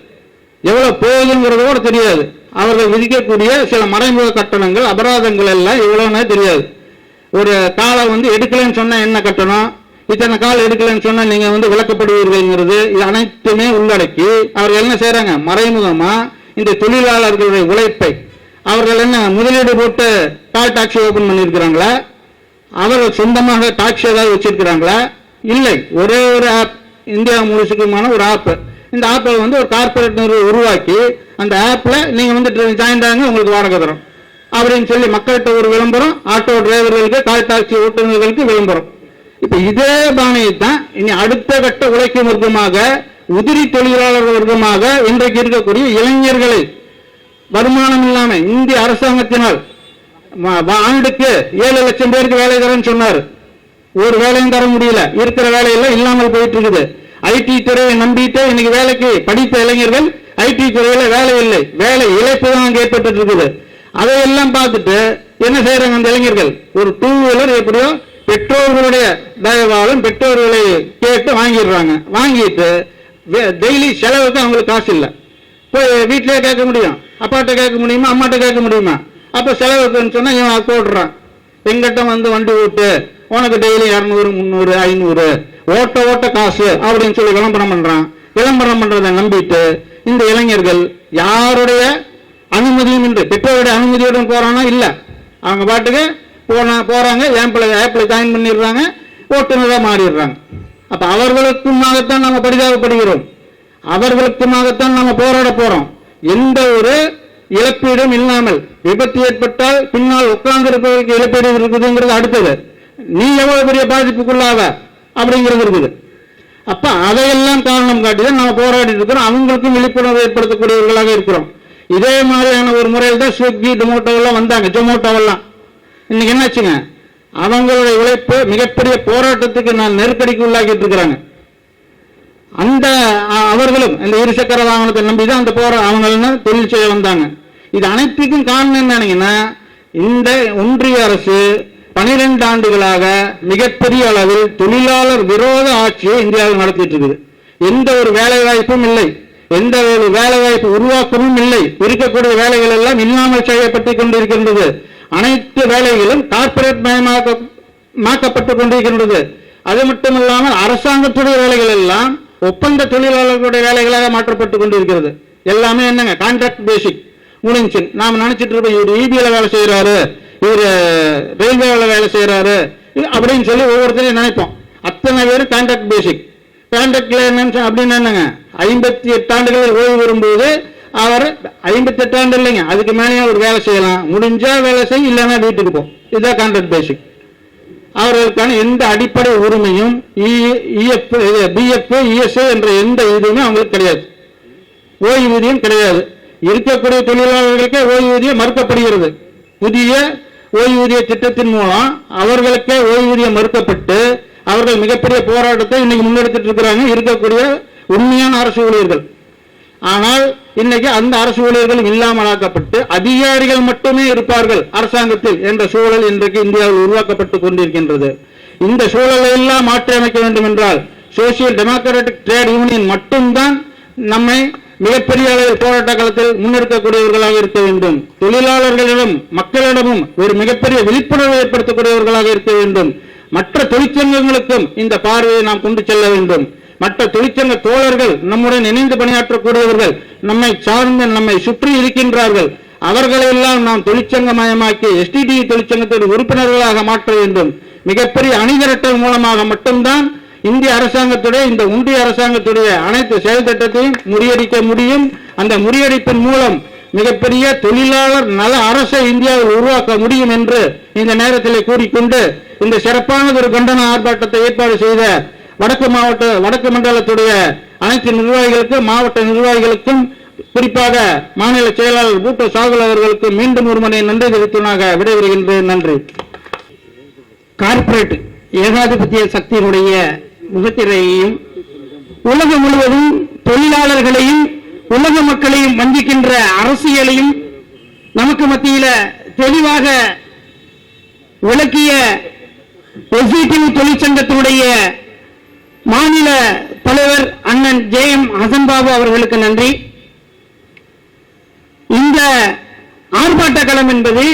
எவ்வளவு போகுதுங்கிறது கூட தெரியாது. அவர்கள் விதிக்கக்கூடிய சில மறைமுக கட்டணங்கள் அபராதங்கள் எல்லாம் எவ்வளவுன்னு தெரியாது. ஒரு காலை எடுக்கலன்னு சொன்னா என்ன கட்டணம், இத்தனை கால் எடுக்கலன்னு சொன்னா நீங்க விளக்கப்படுவீர்கள்ங்கிறது இது அனைத்துமே உள்ளடக்கி அவர்கள் என்ன செய்யறாங்க, மறைமுகமா இந்த தொழிலாளர்களுடைய உழைப்பை அவர்கள் என்ன முதலீடு போட்டு கால் டாக்ஸி ஓபன் பண்ணியிருக்கிறாங்களா, அவர்கள் சொந்தமாக டாக்ஸி ஏதாவது வச்சிருக்கிறாங்களா? இல்லை. ஒரே ஒரு ஆப், இந்தியா முழுசுக்குமான ஒரு ஆப். இந்த ஆப்பை ஒரு கார்பரேட் நிறுவனம் உருவாக்கி அந்த ஆப்ல நீங்க ஜாயின் ஆகுங்க உங்களுக்கு வாடகை தரும் அப்படின்னு சொல்லி மக்கள்கிட்ட ஒரு விளம்பரம், ஆட்டோ டிரைவர்களுக்கு கால் டாக்ஸி ஓட்டுநர்களுக்கு விளம்பரம். இப்ப இதே பாணியை தான் இனி அடுத்த கட்ட உழைக்கும் வர்க்கமாக, உதிரி தொழிலாளர் வர்க்கமாக இன்றைக்கு இருக்கக்கூடிய இளைஞர்களை வருமானம் இல்லாம இந்திய அரசாங்கத்தினால் ஆண்டுக்கு 7 லட்சம் பேருக்கு வேலை தரேன்னு சொன்னார். ஒரு வேலையும் தர முடியல. இருக்கிற வேலையெல்லாம் இல்லாமல் போயிட்டு இருக்குது. ஐடி துறையை நம்பிட்டு இன்னைக்கு வேலைக்கு படித்த இளைஞர்கள் ஐடி துறையில வேலை இல்லை, வேலை இழப்பு தான் ஏற்பட்டு இருக்குது. அதையெல்லாம் பார்த்துட்டு என்ன செய்யறாங்க அந்த இளைஞர்கள், ஒரு 2 வீலர் எப்படியோ பெற்றோர்களுடைய தயவாலும் பெற்றோர்களை கேட்டு வாங்கிடுறாங்க. வாங்கிட்டு டெய்லி செலவுக்கு அவங்களுக்கு காசு இல்லை. போய் வீட்டிலேயே கேட்க முடியும், அப்பாட்ட கேட்க முடியுமா, அம்மாட்ட கேட்க முடியுமா? அப்ப செலவுக்குன்னு சொன்னா இவன் போடுறான், எங்கிட்ட வண்டி ஓட்டு, உனக்கு டெய்லி 200 300 500 ஓட்ட ஓட்ட காசு அப்படின்னு சொல்லி விளம்பரம் பண்றான். விளம்பரம் பண்றதை நம்பிட்டு இந்த இளைஞர்கள் யாருடைய அனுமதியும் இன்றி, பெற்றோருடைய அனுமதியுடன் போறானா இல்ல, அவங்க பாட்டுக்கு போறாங்க, ஆப்ல ஜாயின் பண்ணிடுறாங்க, ஓட்டுநராக மாறிடுறாங்க. அப்ப அவர்களுக்குமாகத்தான் நம்ம பரிதாபப்படுகிறோம், அவர்களுக்குமாகத்தான் நம்ம போராட போறோம். எந்த ஒரு இழப்பீடும் இல்லாமல் விபத்து ஏற்பட்டால் பின்னால் உட்கார்ந்து இருப்பதற்கு இழப்பீடு இருக்குதுங்கிறது அடுத்தது. நீ எவ்வளவு பெரிய பாதிப்புக்குள்ளாக அப்படிங்கிறது இருக்குது. அப்ப அதையெல்லாம் காரணம் காட்டிதான் நம்ம போராடி இருக்கிறோம். அவங்களுக்கும் விழிப்புணர்வு ஏற்படுத்தக்கூடியவர்களாக இருக்கிறோம். இதே மாதிரியான ஒரு முறையில் தான் ஸ்விக்கி டொமோட்டோவெல்லாம் வந்தாங்க, ஜொமோட்டோவெல்லாம். இன்னைக்கு என்னாச்சுங்க, அவங்களுடைய உழைப்பு மிகப்பெரிய போராட்டத்துக்கு நான் நெருக்கடிக்கு உள்ளாக்கிட்டு இருக்கிறாங்க. அந்த அவர்களும் இந்த இருசக்கர வாகனத்தை நம்பிதான் அந்த அவங்க தொழில் செய்ய வந்தாங்க. இது அனைத்துக்கும் காரணம் என்னன்னா, இந்த ஒன்றிய அரசு 12 ஆண்டுகளாக மிகப்பெரிய அளவில் தொழிலாளர் விரோத ஆட்சியை இந்தியாவில் நடத்திட்டு இருக்குது. எந்த ஒரு வேலை வாய்ப்பும் இல்லை, எந்த ஒரு வேலை வாய்ப்பு உருவாக்கமும் இல்லை. இருக்கக்கூடிய வேலைகள் எல்லாம் இல்லாமல் செய்யப்பட்டுக் கொண்டிருக்கின்றது. அனைத்து வேலைகளும் கார்பரேட் மயமாக்கப்பட்டுக் கொண்டிருக்கின்றது. அது மட்டுமல்லாமல் அரசாங்கத்துடைய வேலைகள் எல்லாம் ஒப்பந்த தொழிலாளர்களுடைய வேலைகளாக மாற்றப்பட்டுக் கொண்டிருக்கிறது. எல்லாமே என்னங்க, கான்ட்ராக்ட் பேசிக் முடிஞ்சு. நாம நினைச்சிட்டு இருப்போம் இவர் இபில வேலை செய்யறாரு, இவர் ரயில்வேல வேலை செய்யறாரு அப்படின்னு சொல்லி ஒவ்வொருத்தரையும் நினைப்போம். அத்தனை பேரும் கான்ட்ராக்ட் பேசிக். கான்ட்ராக்ட்ல என்ன அப்படின்னு என்னங்க, 58 ஆண்டுகளில் ஓய்வு வரும்போது அவர் 58 ஆண்டு இல்லைங்க, அதுக்கு மேலேயே அவர் வேலை செய்யலாம். முடிஞ்சா வேலை செய்ய, இல்லைன்னா வீட்டுக்கு போ. இதுதான் கான்ட்ராக்ட் பேசிக். அவர்களுக்கான எந்த அடிப்படை உரிமையும் பிஎஃப் இஎஸ்ஐ என்ற எந்த இதுவுமே அவங்களுக்கு கிடையாது. ஓய்வூதியம் கிடையாது. இருக்கக்கூடிய தொழிலாளர்களுக்கே ஓய்வூதியம் மறுக்கப்படுகிறது. புதிய ஓய்வூதிய திட்டத்தின் மூலம் அவர்களுக்கே ஓய்வூதியம் மறுக்கப்பட்டு அவர்கள் மிகப்பெரிய போராட்டத்தை இன்னைக்கு முன்னெடுத்துட்டு இருக்கிறாங்க இருக்கக்கூடிய உண்மையான அரசு ஊழியர்கள். ஆனால் இன்னைக்கு அந்த அரசு ஊழியர்கள் இல்லாமலாக்கப்பட்டு அதிகாரிகள் மட்டுமே இருப்பார்கள் அரசாங்கத்தில் என்ற சூழல் இன்றைக்கு இந்தியாவில் உருவாக்கப்பட்டுக் கொண்டிருக்கின்றது. இந்த சூழலை எல்லாம் மாற்றி அமைக்க வேண்டும் என்றால் சோசியல் டெமோக்ராட்டிக் ட்ரேட் யூனியன் மட்டும்தான் நம்மை மிகப்பெரிய அளவில் போராட்ட காலத்தில் முன்னெடுக்கக்கூடியவர்களாக இருக்க வேண்டும். தொழிலாளர்களிடம் மக்களிடமும் ஒரு மிகப்பெரிய விழிப்புணர்வு ஏற்படுத்தக்கூடியவர்களாக இருக்க வேண்டும். மற்ற தொழிற்சங்கங்களுக்கும் இந்த பார்வையை நாம் கொண்டு செல்ல வேண்டும். மற்ற தொழிற்சங்க தோழர்கள் நம்முடன் இணைந்து பணியாற்றக்கூடியவர்கள் நம்மை சார்ந்து நம்மை சுற்றி இருக்கின்றார்கள். அவர்களை எல்லாம் நாம் தொழிற்சங்கமயமாக்கி எஸ்டிடி தொழிற்சங்கத்தின் உறுப்பினர்களாக மாற்ற வேண்டும். மிகப்பெரிய அணிதிரட்டல் மூலமாக மட்டும்தான் இந்திய அரசாங்கத்துடைய இந்த ஒன்றிய அரசாங்கத்துடைய அனைத்து செயல் திட்டத்தையும் முறியடிக்க முடியும். அந்த முறியடிப்பின் மூலம் மிகப்பெரிய தொழிலாளர் நல அரசை இந்தியாவில் உருவாக்க முடியும் என்று இந்த நேரத்தில் கூறிக்கொண்டு இந்த சிறப்பான ஒரு கண்டன ஆர்ப்பாட்டத்தை ஏற்பாடு செய்த வடக்கு மண்டலத்துடைய அனைத்து நிர்வாகிகளுக்கும், மாவட்ட நிர்வாகிகளுக்கும், குறிப்பாக மாநில செயலாளர் பூட்டோ சாகுல் அவர்களுக்கு மீண்டும் ஒரு முறை நன்றி தெரிவித்துள்ளாக விடைபெறுகின்றேன். நன்றி. கார்ப்பரேட் ஏகாதிபத்திய சக்தியினுடைய முகத்திரையையும் உலகம் முழுவதும் தொழிலாளர்களையும் உலக மக்களையும் வஞ்சிக்கின்ற அரசியலையும் நமக்கு மத்தியில தெளிவாக விளக்கிய எஸ்இடியு தொழிற்சங்கத்தினுடைய மாநில தலைவர் அண்ணன் ஜே.எம். ஹசன்பாபு அவர்களுக்கு நன்றி. இந்த ஆர்ப்பாட்ட களம் என்பது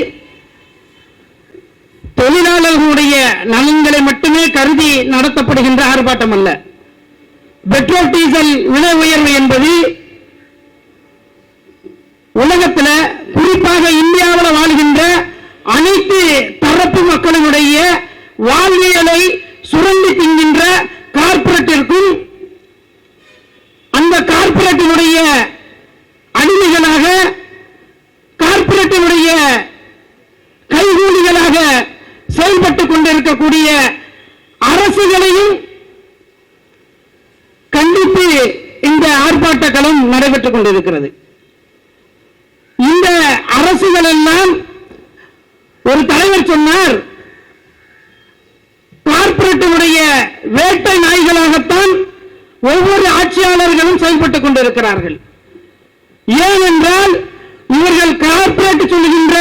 தொழிலாளர்களுடைய நலன்களை மட்டுமே கருதி நடத்தப்படுகின்ற ஆர்ப்பாட்டம் அல்ல. பெட்ரோல் டீசல் விலை உயர்வு என்பது உலகத்தில், குறிப்பாக இந்தியாவில் வாழ்கின்ற அனைத்து தரப்பு மக்களினுடைய வாழ்வியலை சுரண்டி தின்கின்ற கார்ப்பரேட்டிற்கும் அந்த கார்ப்பரேட்டினுடைய அடிமைகளாக, கார்ப்பரேட்டினுடைய கைகூலிகளாக செயல்பட்டுக் கொண்டிருக்கக்கூடிய அரசுகளையும் கண்டித்து இந்த ஆர்ப்பாட்ட களம் நடைபெற்றுக் கொண்டிருக்கிறது. இந்த அரசுகள் எல்லாம், ஒரு தலைவர் சொன்னார், கார்ப்பரேட்டினுடைய வேட்டை நாய்களாகத்தான் ஒவ்வொரு ஆட்சியாளர்களும் செயல்பட்டுக் கொண்டிருக்கிறார்கள். ஏனென்றால் இவர்கள் கார்ப்பரேட் சொல்லுகின்ற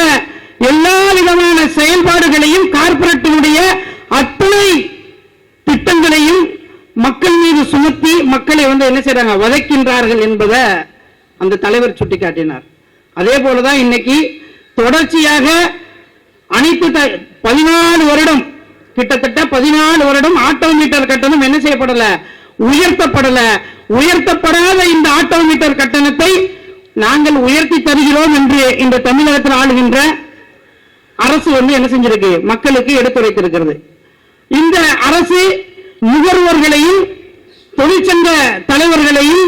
எல்லா விதமான செயல்பாடுகளையும், கார்ப்பரேட்டினுடைய அத்தனை திட்டங்களையும் மக்கள் மீது சுமத்தி மக்களை என்ன செய்றாங்க, வதைக்கின்றார்கள் என்பதை அந்த தலைவர் சுட்டிக்காட்டினார். அதே போலதான் இன்னைக்கு தொடர்ச்சியாக அனைத்து 14 வருடம், கிட்டத்தட்ட 14 வருடம் ஆட்டோ மீட்டர் கட்டணம் என்ன செய்யப்படல, உயர்த்தப்படல. உயர்த்தப்படாத இந்த ஆட்டோ மீட்டர் கட்டணத்தை நாங்கள் உயர்த்தி தருகிறோம் என்று இந்த தமிழகத்தில் ஆளுகின்ற அரசு என்ன செஞ்சிருக்கு, மக்களுக்கு எடுத்துரைத்திருக்கிறது. இந்த அரசு நுகர்வோர்களையும் தொழிற்சங்க தலைவர்களையும்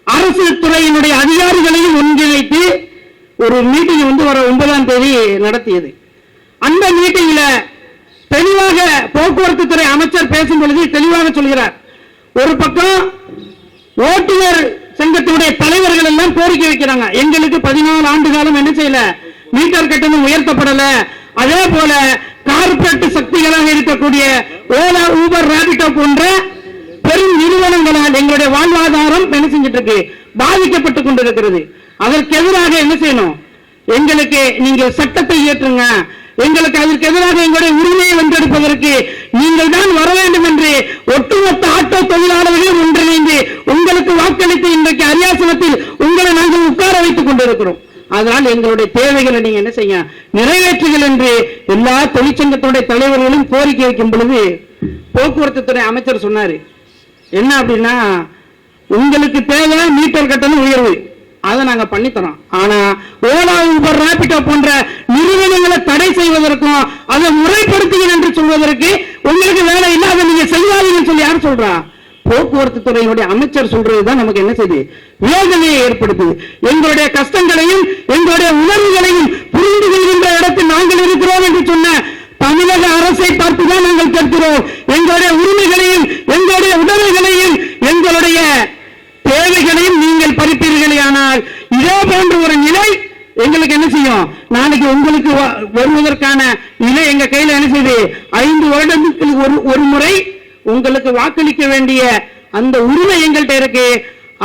அரசு துறையினுடைய அதிகாரிகளையும் ஒன்றிணைத்து ஒரு மீட்டிங் வர 9ஆம் தேதி நடத்தியது. அந்த மீட்டிங்ல தெளிவாக போக்குவரத்து துறை அமைச்சர் பேசும் பொழுது தெளிவாக சொல்கிறார், ஒரு பக்கம் ஓட்டுநர் சங்கத்தினுடைய தலைவர்கள் எல்லாம் கோரிக்கை வைக்கிறாங்க, எங்களுக்கு 14 ஆண்டு காலம் என்ன செய்யல, மீட்டர் கட்டணம் உயர்த்தப்படல. அதே போல கார்ப்பரேட் சக்திகளாக இருக்கக்கூடிய ஓலா, ஊபர், ராபிடோ போன்ற பெரும் நிறுவனங்களால் எங்களுடைய வாழ்வாதாரம் என்ன செஞ்சிட்டு இருக்கு, பாதிக்கப்பட்டுக் கொண்டிருக்கிறது. அதற்கு எதிராக என்ன செய்யணும், எங்களுக்கு நீங்க சட்டத்தை இயற்றுங்க, எங்களுக்கு அதற்கு எதிராக எங்களுடைய உரிமையை வென்றெடுப்பதற்கு நீங்கள் தான் வர வேண்டும் என்று ஒட்டுமொத்த ஆட்டோ தொழிலாளர்களும் ஒன்றிணைந்து உங்களுக்கு வாக்களித்து இன்றைக்கு அரியாசனத்தில் உங்களை நாங்கள் உட்கார வைத்துக் கொண்டிருக்கிறோம். அதனால் எங்களுடைய தேவைகளை நீங்க என்ன செய்ய, நிறைவேற்றுகள் என்று எல்லா தொழிற்சங்கத்துடைய தலைவர்களும் கோரிக்கை வைக்கும் பொழுது போக்குவரத்து துறை அமைச்சர் சொன்னாரு, என்ன அப்படின்னா, உங்களுக்கு தேவை மீட்டர் கட்டணம் உயர்வு, அதை நாங்க பண்ணித்தரோம். ஆனா ஓலா, ஊபர், ராபிடோ போன்ற நிறுவனங்களை தடை செய்வதற்கும் அதை முறைப்படுத்துங்கள் என்று சொல்வதற்கு உங்களுக்கு வேலை இல்லாத நீங்க செய்வாதீங்கன்னு சொல்லி யார் சொல்றா? போக்குவரத்து துறையினுடைய அமைச்சர் சொல்றதுதான் நமக்கு என்ன செய்யுது, வேதனையை ஏற்படுத்துது. எங்களுடைய கஷ்டங்களையும் எங்களுடைய உணர்வுகளையும் புரிந்து கொள்கின்ற இடத்தில் நாங்கள் இருக்கிறோம் என்று சொன்ன தமிழக அரசை பார்த்துதான் நாங்கள் கேட்கிறோம். எங்களுடைய உரிமைகளையும் எங்களுடைய உடமைகளையும் எங்களுடைய தேவைகளையும் நீங்கள் பறிப்பீர்களே, ஆனால் இதே போன்ற ஒரு நிலை எங்களுக்கு என்ன செய்யும், நாளைக்கு உங்களுக்கு வருவதற்கான நிலை எங்க கையில என்ன செய்யுது, 5 வருடத்துக்கு ஒரு முறை உங்களுக்கு வாக்களிக்க வேண்டிய அந்த உரிமை எங்கள்கிட்ட இருக்கு.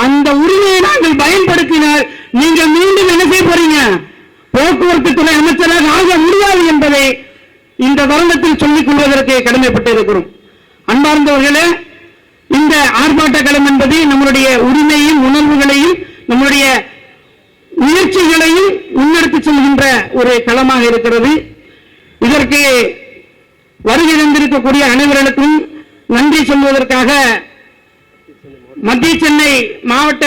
அந்த உரிமையை நாங்கள் பயன்படுத்தினால் நீங்க மீண்டும் என்ன செய்ய போறீங்க, போக்குவரத்து துறை அமைச்சராக ஆக முடியாது என்பதை இந்த தருணத்தில் சொல்லிக் கொள்வதற்கு கடமைப்பட்டு இருக்கிறோம். அன்பார்ந்தவர்களே, இந்த ஆர்ப்பாட்ட களம் என்பது நம்முடைய உரிமையும் உணர்வுகளையும் நம்முடைய முயற்சிகளையும் முன்னெடுத்து செல்கின்ற ஒரு களமாக இருக்கிறது. இதற்கு வருகை தந்திருக்கக்கூடிய அனைவர்களுக்கும் நன்றி சொல்வதற்காக மத்திய சென்னை மாவட்ட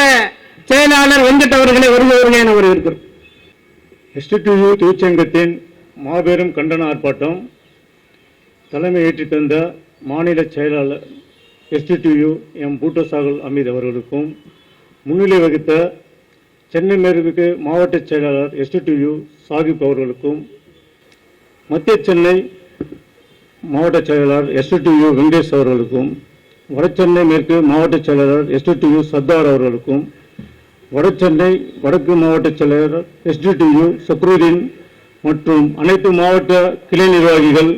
செயலாளர் வெங்கட் அவர்களை வருகிறவர்கள் என வரவேற்கிறோம். எஸ்டிடியு தொழிற்சங்கத்தின் மாபெரும் கண்டன ஆர்ப்பாட்டம் தலைமை ஏற்றுத் தந்த மாநில செயலாளர் எஸ்டிடியு எம். பூட்டோ சாகுல் அமீத் அவர்களுக்கும், முன்னிலை வகித்த சென்னை மேற்கு மாவட்ட செயலாளர் எஸ்டிடியு சாகிப் அவர்களுக்கும், மத்திய சென்னை மாவட்ட செயலாளர் எஸ்டிடியு வெங்கடேஷ் அவர்களுக்கும், வடசென்னை மேற்கு மாவட்ட செயலாளர் SDTU சர்தார் அவர்களுக்கும், வடசென்னை வடக்கு மாவட்ட செயலாளர் SDTU சக்ருதீன் மற்றும் அனைத்து மாவட்ட கிளை நிர்வாகிகள்,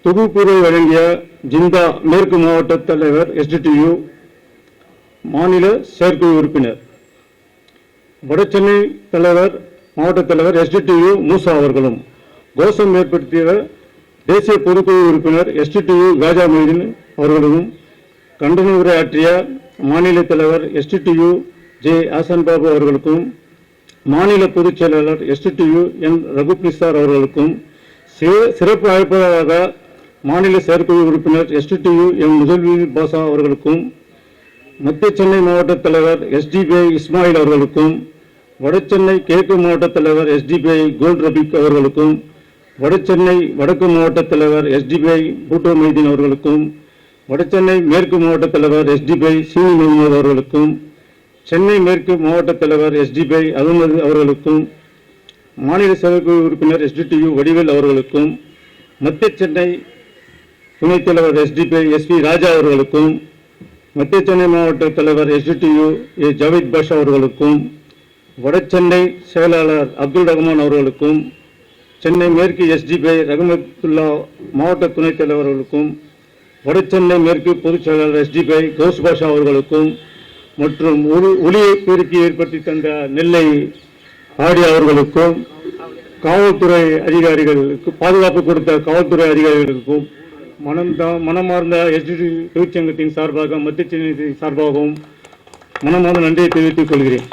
தொகுப்புரை வழங்கிய ஜிந்தா மேற்கு மாவட்ட தலைவர் SDTU மாநில செயற்குழு உறுப்பினர், வடசென்னை தலைவர் மாவட்ட தலைவர் SDTU மூசா அவர்களும், கோஷம் ஏற்படுத்திய தேசிய பொதுக்குழு உறுப்பினர் SDTU காஜா மொய்தீன் அவர்களும், கண்டன உரையாற்றிய மாநில தலைவர் SDTU J ஹசன் பாபு அவர்களுக்கும், மாநில பொதுச் செயலாளர் SDTU N ரகுப் நிசார் அவர்களுக்கும், சிறப்பு அழைப்பாளராக மாநில செயற்குழு உறுப்பினர் SDTU M முதல்வி பாஷா அவர்களுக்கும், மத்திய சென்னை மாவட்ட தலைவர் SDPI இஸ்மாயில் அவர்களுக்கும், வடசென்னை கிழக்கு மாவட்ட தலைவர் SDPI கோல்ட் ரபீக் அவர்களுக்கும், வடசென்னை வடக்கு மாவட்ட தலைவர் SDPI பூட்டோ மைதீன் அவர்களுக்கும், வடசென்னை மேற்கு மாவட்ட தலைவர் SDPI சீனி முகமது அவர்களுக்கும், சென்னை மேற்கு மாவட்ட தலைவர் SDPI அகமது அவர்களுக்கும், மாநில செயற்குழு உறுப்பினர் SDTU வடிவேல் அவர்களுக்கும், மத்திய சென்னை துணைத் தலைவர் SDPI SP ராஜா அவர்களுக்கும், மத்திய சென்னை மாவட்ட தலைவர் SDTU A ஜாவித் பாஷா அவர்களுக்கும், வடசென்னை செயலாளர் அப்துல் ரஹ்மான் அவர்களுக்கும், சென்னை மேற்கு SDPI ரஹமத்துல்லா மாவட்ட துணைத் தலைவர் அவர்களுக்கும், வடசென்னை மேற்கு பொதுச் செயலாளர் SDPI கௌஸ் பாஷா அவர்களுக்கும் மற்றும் ஒளியை பெருக்கி ஏற்படுத்தி தந்த நெல்லை ஆடி அவர்களுக்கும், காவல்துறை அதிகாரிகளுக்கு பாதுகாப்பு கொடுத்த காவல்துறை அதிகாரிகளுக்கும், மனமார்ந்த SDTU தொழிற்சங்கத்தின் சார்பாக மத்திய சென்னை சார்பாகவும் மனமார்ந்த நன்றியை தெரிவித்துக் கொள்கிறேன்.